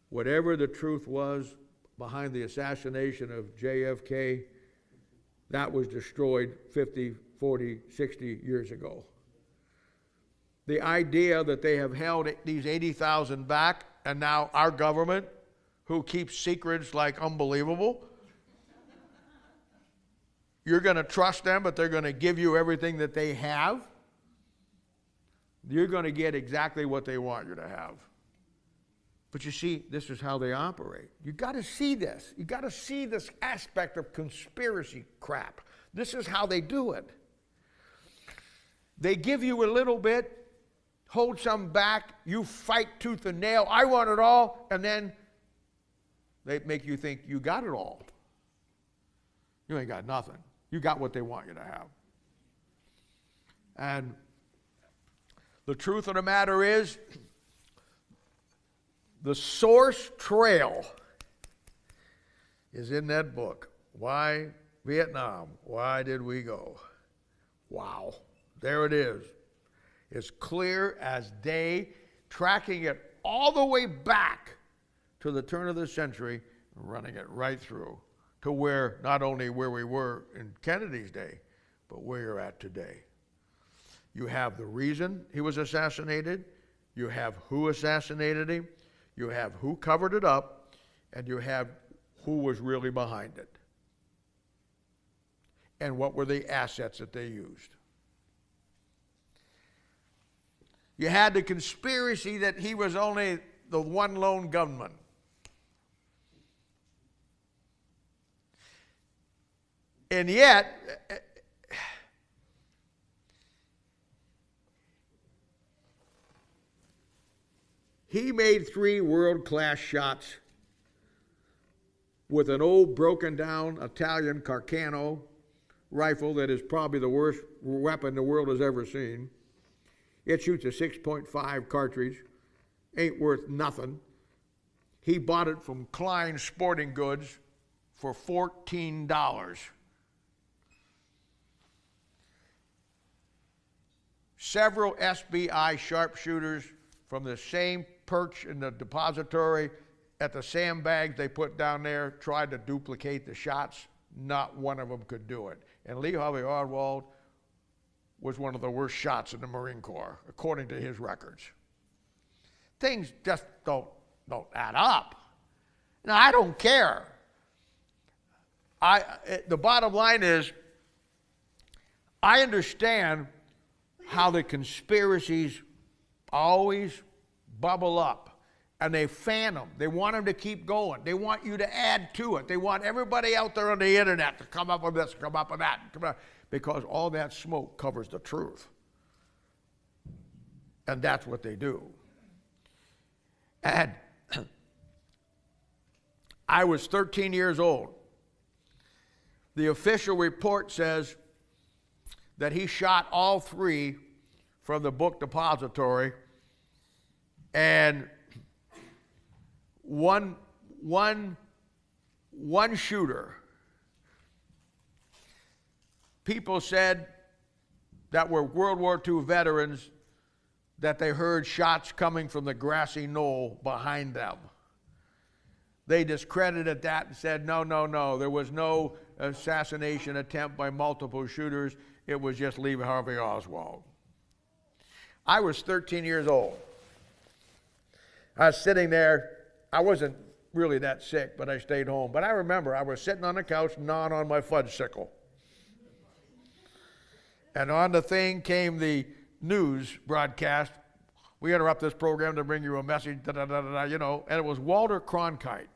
Whatever the truth was behind the assassination of JFK, that was destroyed 50, 40, 60 years ago. The idea that they have held these 80,000 back, and now our government, who keeps secrets like unbelievable, you're going to trust them, but they're going to give you everything that they have. You're going to get exactly what they want you to have. But you see, this is how they operate. You got to see this. You got to see this aspect of conspiracy crap. This is how they do it. They give you a little bit, hold some back, you fight tooth and nail, I want it all, and then they make you think you got it all. You ain't got nothing. You got what they want you to have. And the truth of the matter is, the source trail is in that book. Why Vietnam? Why did we go? Wow. There it is. It's clear as day, tracking it all the way back to the turn of the century, running it right through to where, not only where we were in Kennedy's day, but where you're at today. You have the reason he was assassinated, you have who assassinated him, you have who covered it up, and you have who was really behind it. And what were the assets that they used. You had the conspiracy that he was only the one lone gunman. And yet, he made 3 world-class shots with an old broken-down Italian Carcano rifle that is probably the worst weapon the world has ever seen. It shoots a 6.5 cartridge, ain't worth nothing. He bought it from Klein Sporting Goods for $14. Several SBI sharpshooters from the same perch in the depository at the sandbags they put down there tried to duplicate the shots. Not one of them could do it. And Lee Harvey Oswald was one of the worst shots in the Marine Corps, according to his records. Things just don't add up. Now, I don't care. The bottom line is, I understand how the conspiracies always bubble up, and they fan them. They want them to keep going. They want you to add to it. They want everybody out there on the internet to come up with this, come up with that, because all that smoke covers the truth. And that's what they do. And I was 13 years old. The official report says that he shot all 3 from the book depository, and one shooter. People said that were World War II veterans that they heard shots coming from the grassy knoll behind them. they discredited that and said, no, no, no, there was no assassination attempt by multiple shooters. It was just Lee Harvey Oswald. I was 13 years old. I was sitting there. I wasn't really that sick, but I stayed home. But I remember I was sitting on the couch gnawing on my fudgesicle. And on the thing came the news broadcast. We interrupt this program to bring you a message, you know, and it was Walter Cronkite.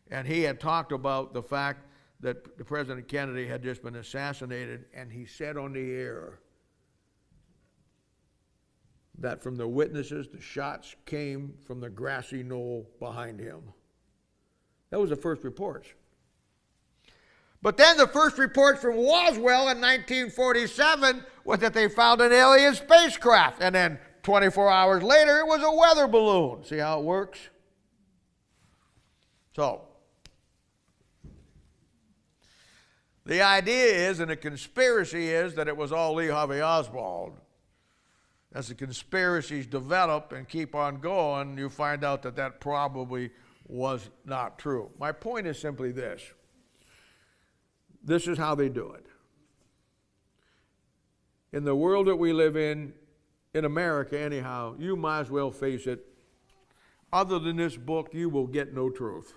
And he had talked about the fact that President Kennedy had just been assassinated, and he said on the air that from the witnesses, the shots came from the grassy knoll behind him. That was the first reports. But then the first reports from Roswell in 1947 was that they found an alien spacecraft, and then 24 hours later, it was a weather balloon. See how it works? So, the idea is, and the conspiracy is, that it was all Lee Harvey Oswald. As the conspiracies develop and keep on going, you find out that that probably was not true. My point is simply this. This is how they do it. In the world that we live in America anyhow, you might as well face it. Other than this book, you will get no truth.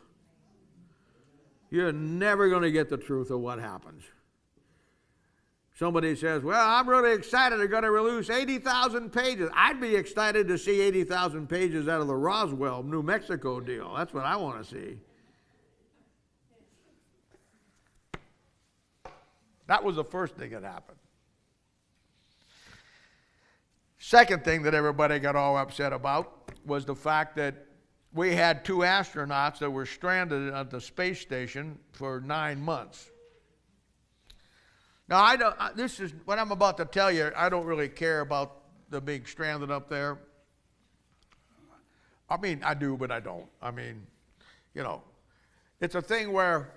You're never going to get the truth of what happens. Somebody says, well, I'm really excited they're going to release 80,000 pages. I'd be excited to see 80,000 pages out of the Roswell, New Mexico deal. That's what I want to see. That was the first thing that happened. Second thing that everybody got all upset about was the fact that we had 2 astronauts that were stranded at the space station for 9 months. Now, this is what I'm about to tell you. I don't really care about the being stranded up there. I mean, I do, but I don't. I mean, you know, it's a thing where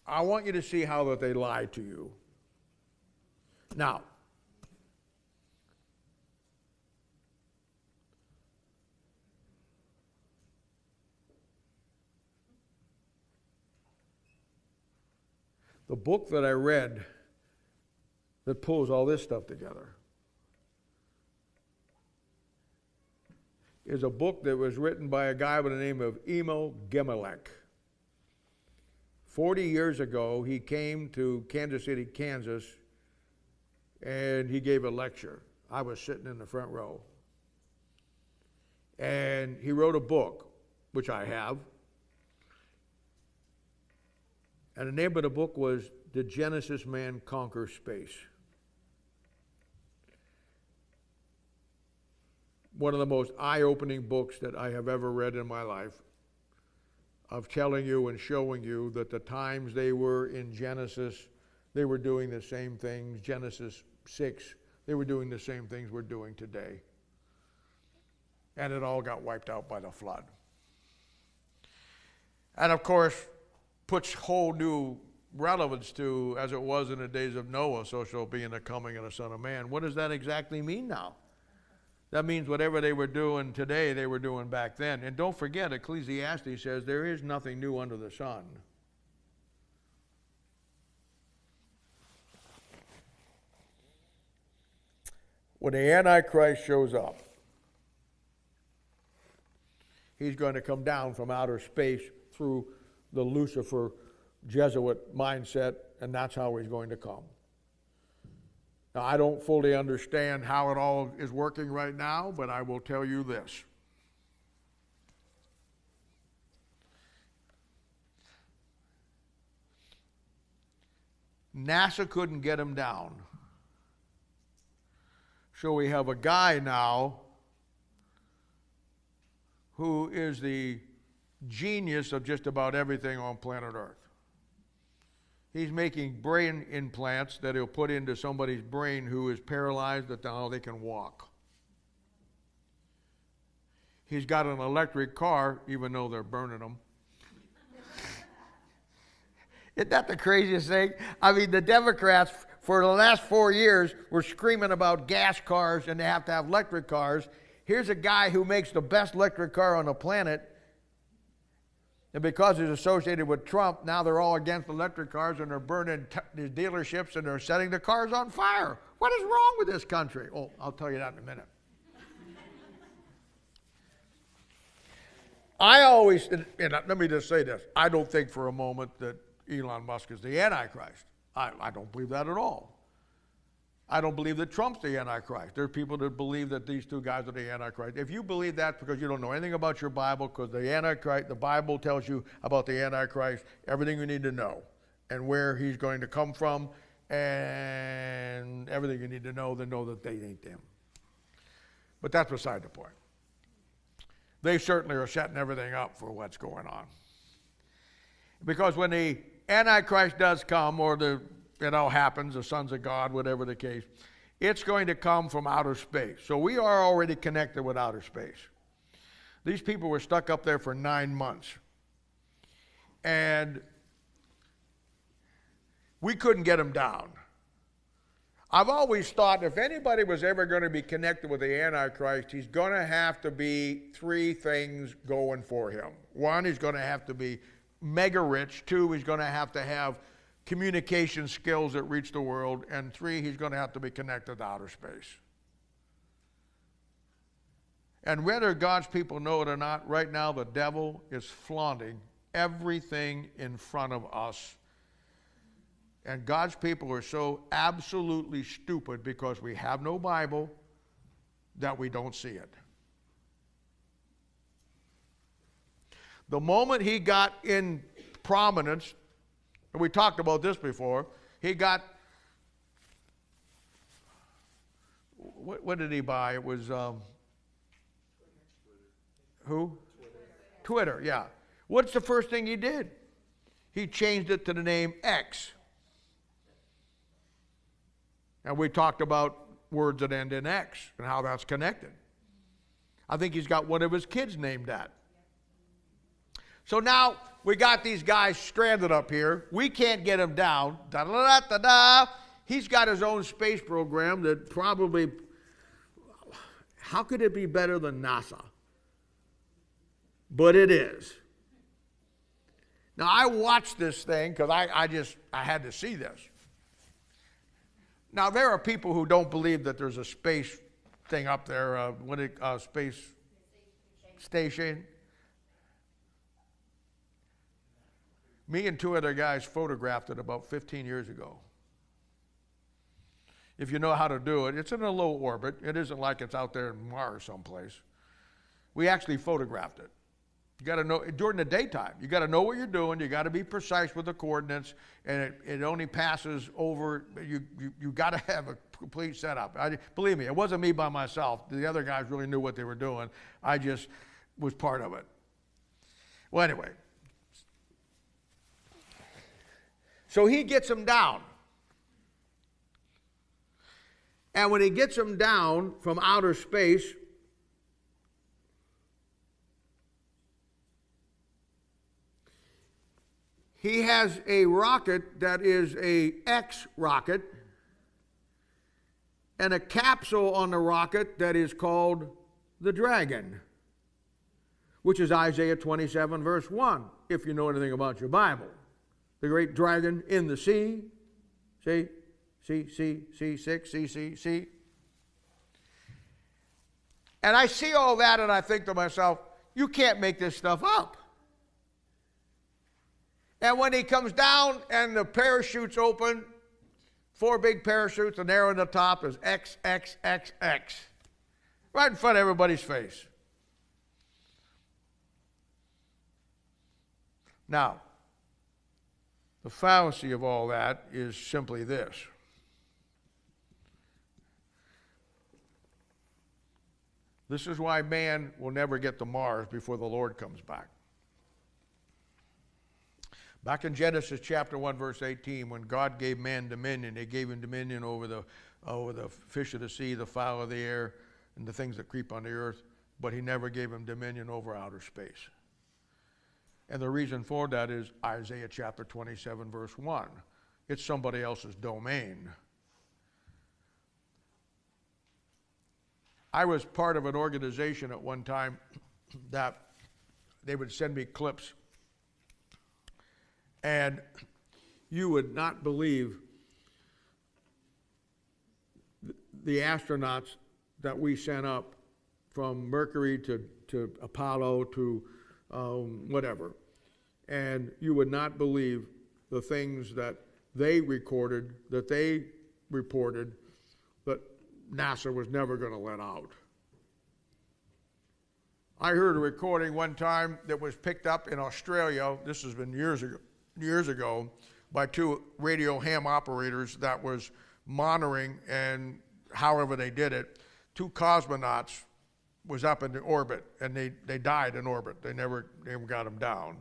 I want you to see how that they lied to you. Now, the book that I read that pulls all this stuff together is a book that was written by a guy by the name of Emil Gemelek. 40 years ago, he came to Kansas City, Kansas, and he gave a lecture. I was sitting in the front row. And he wrote a book, which I have. And the name of the book was Did Genesis Man Conquer Space? One of the most eye-opening books that I have ever read in my life, of telling you and showing you that the times they were in Genesis, they were doing the same things. Genesis 6, they were doing the same things we're doing today. And it all got wiped out by the flood. And of course, puts whole new relevance to, as it was in the days of Noah, so shall be in the coming of the Son of Man. What does that exactly mean now? That means whatever they were doing today, they were doing back then. And don't forget, Ecclesiastes says there is nothing new under the sun. When the Antichrist shows up, he's going to come down from outer space through the Lucifer Jesuit mindset, and that's how he's going to come. Now, I don't fully understand how it all is working right now, but I will tell you this. NASA couldn't get him down. So we have a guy now who is the genius of just about everything on planet Earth. He's making brain implants that he'll put into somebody's brain who is paralyzed that now they can walk. He's got an electric car, even though they're burning them. Isn't that the craziest thing? I mean, the Democrats, for the last 4 years, were screaming about gas cars and they have to have electric cars. Here's a guy who makes the best electric car on the planet, And because it's associated with Trump, now they're all against electric cars and they're burning these dealerships and they're setting the cars on fire. What is wrong with this country? Oh, I'll tell you that in a minute. I always, and let me just say this, I don't think for a moment that Elon Musk is the Antichrist. I don't believe that at all. I don't believe that Trump's the Antichrist. There are people that believe that these two guys are the Antichrist. If you believe that because you don't know anything about your Bible, because the Antichrist, the Bible tells you about the Antichrist, everything you need to know, and where he's going to come from, and everything you need to know that they ain't them. But that's beside the point. They certainly are setting everything up for what's going on. Because when the Antichrist does come, or happens, the sons of God, whatever the case, it's going to come from outer space. So we are already connected with outer space. These people were stuck up there for 9 months. And we couldn't get them down. I've always thought if anybody was ever going to be connected with the Antichrist, he's going to have to be 3 things going for him. 1, he's going to have to be mega rich. 2, he's going to have communication skills that reach the world. And 3, he's going to have to be connected to outer space. And whether God's people know it or not, right now the devil is flaunting everything in front of us. And God's people are so absolutely stupid because we have no Bible that we don't see it. The moment he got in prominence, and we talked about this before, he got, what did he buy? It was, who? Twitter, yeah. What's the first thing he did? He changed it to the name X. And we talked about words that end in X and how that's connected. I think he's got one of his kids named that. So now we got these guys stranded up here. We can't get them down. Da-da-da-da-da. He's got his own space program that probably, how could it be better than NASA? But it is. Now I watched this thing because I had to see this. Now, there are people who don't believe that there's a space thing up there, space station. Me and 2 other guys photographed it about 15 years ago. If you know how to do it, it's in a low orbit. It isn't like it's out there in Mars someplace. We actually photographed it. You got to know, during the daytime, you got to know what you're doing. You got to be precise with the coordinates, and it only passes over. You got to have a complete setup. Believe me, it wasn't me by myself. The other guys really knew what they were doing. I just was part of it. Well, anyway, so he gets them down, and when he gets them down from outer space, he has a rocket that is a X rocket and a capsule on the rocket that is called the Dragon, which is Isaiah 27 verse 1, if you know anything about your Bible. The great dragon in the sea. See? See. And I see all that and I think to myself, you can't make this stuff up. And when he comes down and the parachutes open, 4 big parachutes, and there on the top is XXXX, right in front of everybody's face. Now, the fallacy of all that is simply this. This is why man will never get to Mars before the Lord comes back. Back in Genesis chapter 1, verse 18, when God gave man dominion, he gave him dominion over the fish of the sea, the fowl of the air, and the things that creep on the earth, but he never gave him dominion over outer space. And the reason for that is Isaiah chapter 27, verse 1. It's somebody else's domain. I was part of an organization at one time that they would send me clips And you would not believe the astronauts that we sent up from Mercury to Apollo to whatever. And you would not believe the things that they recorded, that they reported, that NASA was never going to let out. I heard a recording one time that was picked up in Australia, this has been years ago, by two radio ham operators that was monitoring, and however they did it, two cosmonauts was up in the orbit, and they died in orbit. They never got them down.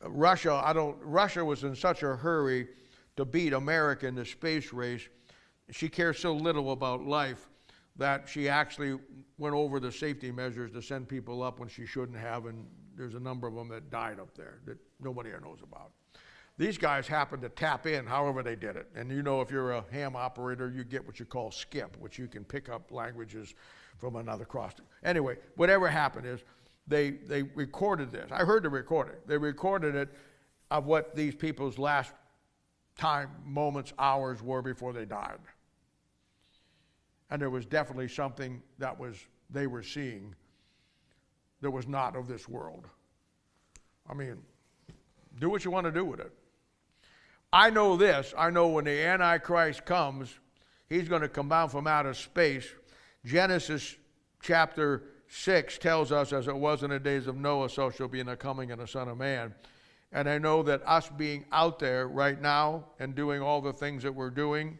Russia was in such a hurry to beat America in the space race. She cares so little about life that she actually went over the safety measures to send people up when she shouldn't have, and there's a number of them that died up there that nobody ever knows about. These guys happened to tap in however they did it. And you know, if you're a ham operator, you get what you call skip, which you can pick up languages from another cross. Anyway, whatever happened is they recorded this. I heard the recording. They recorded it of what these people's last time, moments, hours were before they died. And there was definitely something that they were seeing that was not of this world. I mean, do what you want to do with it. I know this. I know when the Antichrist comes, he's going to come down from outer space. Genesis chapter 6 tells us, as it was in the days of Noah, so shall be in the coming of the Son of Man. And I know that us being out there right now and doing all the things that we're doing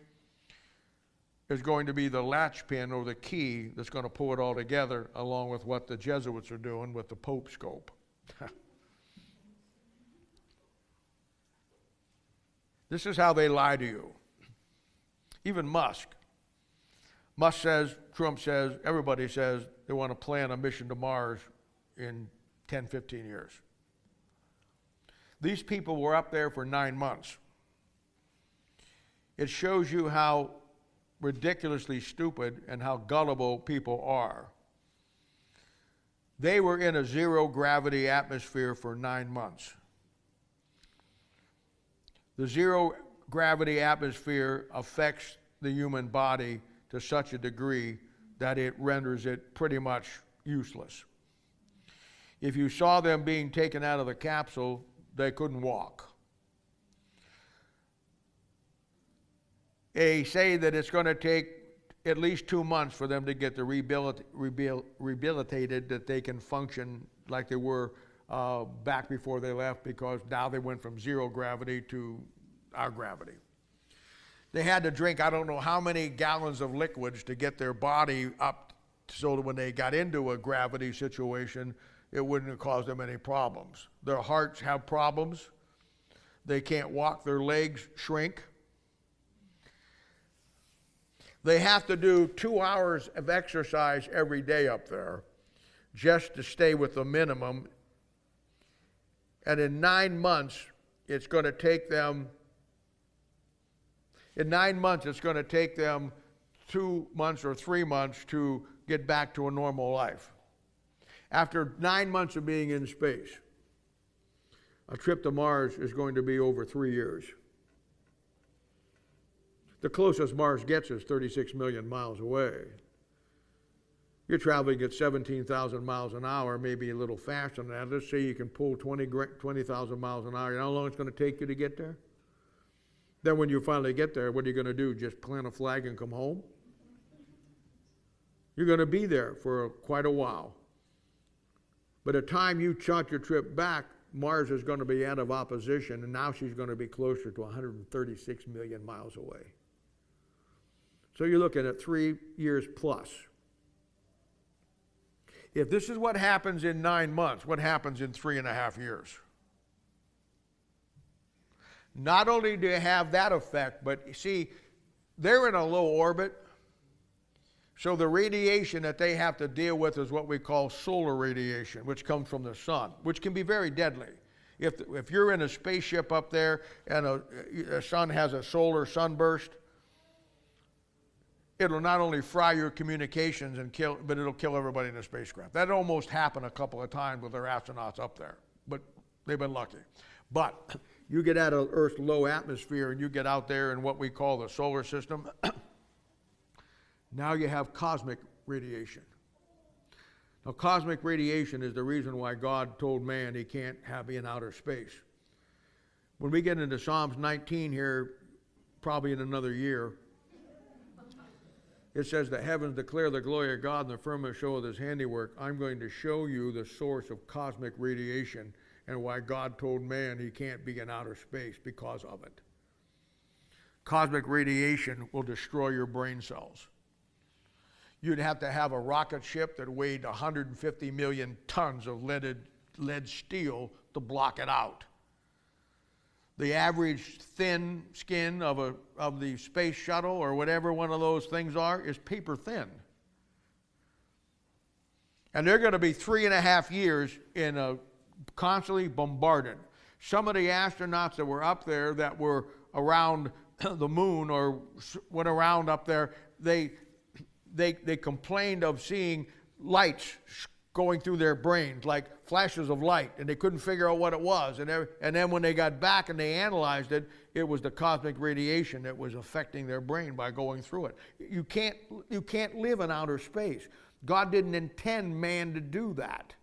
is going to be the latchpin or the key that's going to pull it all together, along with what the Jesuits are doing with the Pope scope. This is how they lie to you. Even Musk. Musk says, Trump says, everybody says they want to plan a mission to Mars in 10, 15 years. These people were up there for 9 months. It shows you how ridiculously stupid and how gullible people are. They were in a zero gravity atmosphere for 9 months. The zero gravity atmosphere affects the human body to such a degree that it renders it pretty much useless. If you saw them being taken out of the capsule, they couldn't walk. They say that it's going to take at least 2 months for them to get the rehabilitated, that they can function like they were back before they left, because now they went from zero gravity to our gravity. They had to drink I don't know how many gallons of liquids to get their body up so that when they got into a gravity situation, it wouldn't have caused them any problems. Their hearts have problems. They can't walk, their legs shrink. They have to do 2 hours of exercise every day up there just to stay with the minimum. And in 9 months, it's going to take them 2 months or 3 months to get back to a normal life. After 9 months of being in space, a trip to Mars is going to be over 3 years. The closest Mars gets is 36 million miles away. You're traveling at 17,000 miles an hour, maybe a little faster than that. Let's say you can pull 20,000 miles an hour. You know how long it's going to take you to get there? Then when you finally get there, what are you going to do? Just plant a flag and come home? You're going to be there for quite a while. By the time you chart your trip back, Mars is going to be out of opposition, and now she's going to be closer to 136 million miles away. So you're looking at 3 years plus. If this is what happens in 9 months, what happens in 3.5 years? Not only do you have that effect, but you see, they're in a low orbit, so the radiation that they have to deal with is what we call solar radiation, which comes from the sun, which can be very deadly. If you're in a spaceship up there and a sun has a solar sunburst, it'll not only fry your communications and kill, but it'll kill everybody in the spacecraft. That almost happened a couple of times with their astronauts up there, but they've been lucky. But You get out of Earth's low atmosphere and you get out there in what we call the solar system. Now you have cosmic radiation. Now, cosmic radiation is the reason why God told man he can't be in outer space. When we get into Psalms 19 here, probably in another year, it says, the heavens declare the glory of God and the firmament showeth his handiwork. I'm going to show you the source of cosmic radiation and why God told man he can't be in outer space because of it. Cosmic radiation will destroy your brain cells. You'd have to have a rocket ship that weighed 150 million tons of lead steel to block it out. The average thin skin of the space shuttle or whatever one of those things are is paper thin. And they're going to be 3.5 years in a constantly bombarded. Some of the astronauts that were up there that were around the moon or went around up there, they complained of seeing lights going through their brains, like flashes of light, and they couldn't figure out what it was. And then when they got back and they analyzed it, it was the cosmic radiation that was affecting their brain by going through it. You can't live in outer space. God didn't intend man to do that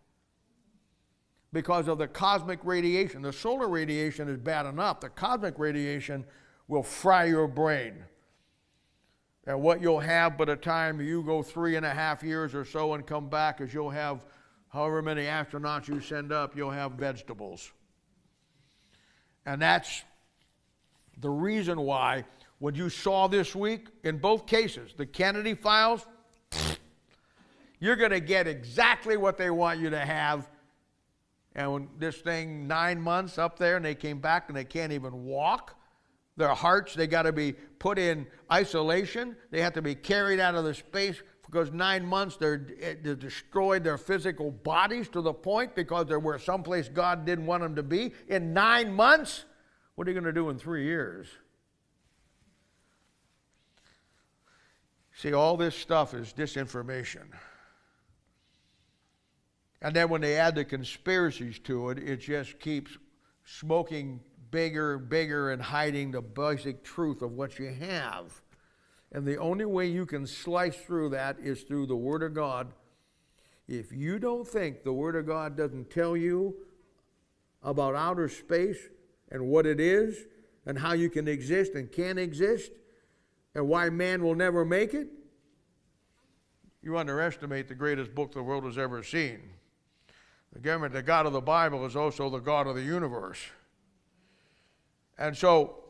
because of the cosmic radiation. The solar radiation is bad enough. The cosmic radiation will fry your brain. And what you'll have by the time you go 3.5 years or so and come back is you'll have however many astronauts you send up, you'll have vegetables. And that's the reason why what you saw this week in both cases, the Kennedy files, you're going to get exactly what they want you to have. And when this thing 9 months up there and they came back and they can't even walk, their hearts, they got to be put in isolation. They have to be carried out of the space because 9 months they're destroyed their physical bodies to the point because they were someplace God didn't want them to be. In 9 months, what are you going to do in 3 years? See, all this stuff is disinformation. And then when they add the conspiracies to it, it just keeps smoking bigger and bigger and hiding the basic truth of what you have. And the only way you can slice through that is through the Word of God. If you don't think the Word of God doesn't tell you about outer space and what it is and how you can exist and can exist and why man will never make it, you underestimate the greatest book the world has ever seen. The God of the Bible is also the God of the universe. And so,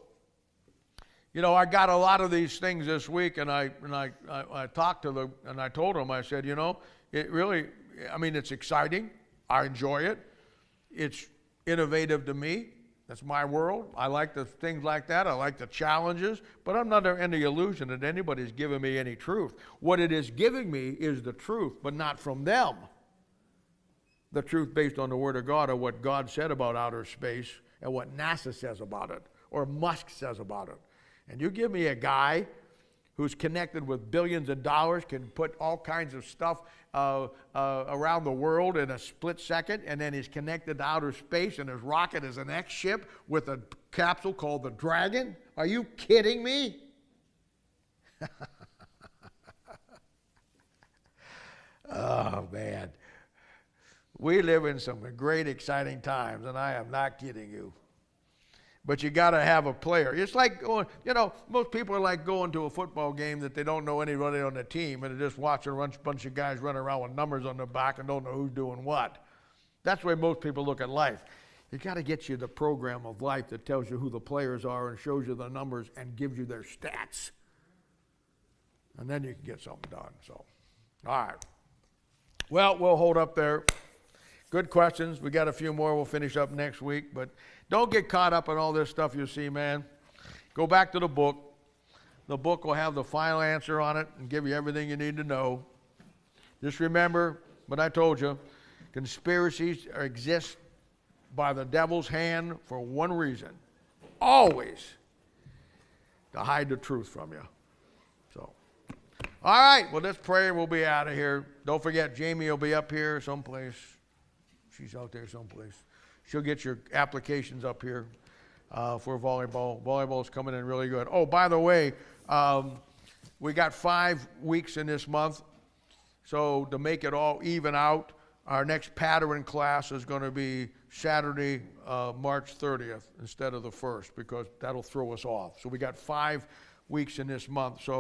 you know, I got a lot of these things this week, and I talked to them, and I told them, I said, you know, it really, I mean, it's exciting. I enjoy it. It's innovative to me. That's my world. I like the things like that. I like the challenges, but I'm not under any illusion that anybody's giving me any truth. What it is giving me is the truth, but not from them. The truth based on the Word of God, or what God said about outer space, and what NASA says about it, or Musk says about it. And you give me a guy who's connected with billions of dollars, can put all kinds of stuff around the world in a split second, and then he's connected to outer space, and his rocket is an X ship with a capsule called the Dragon. Are you kidding me? Oh, man. We live in some great, exciting times, and I am not kidding you. But you got to have a player. It's like going, you know, most people are like going to a football game that they don't know anybody on the team, and they're just watching a bunch of guys run around with numbers on their back and don't know who's doing what. That's the way most people look at life. You got to get you the program of life that tells you who the players are and shows you the numbers and gives you their stats. And then you can get something done. So, all right. Well, we'll hold up there. Good questions. We got a few more. We'll finish up next week. But don't get caught up in all this stuff you see, man. Go back to the book. The book will have the final answer on it and give you everything you need to know. Just remember what I told you. Conspiracies exist by the devil's hand for one reason. Always. To hide the truth from you. So, all right. Well, let's pray and we'll be out of here. Don't forget, Jamie will be up here someplace. She's out there someplace. She'll get your applications up here. for volleyball. Volleyball is coming in really good. Oh, by the way, we got 5 weeks in this month. So to make it all even out, our next pattern class is going to be Saturday, March 30th instead of the 1st, because that'll throw us off. So we got 5 weeks in this month. So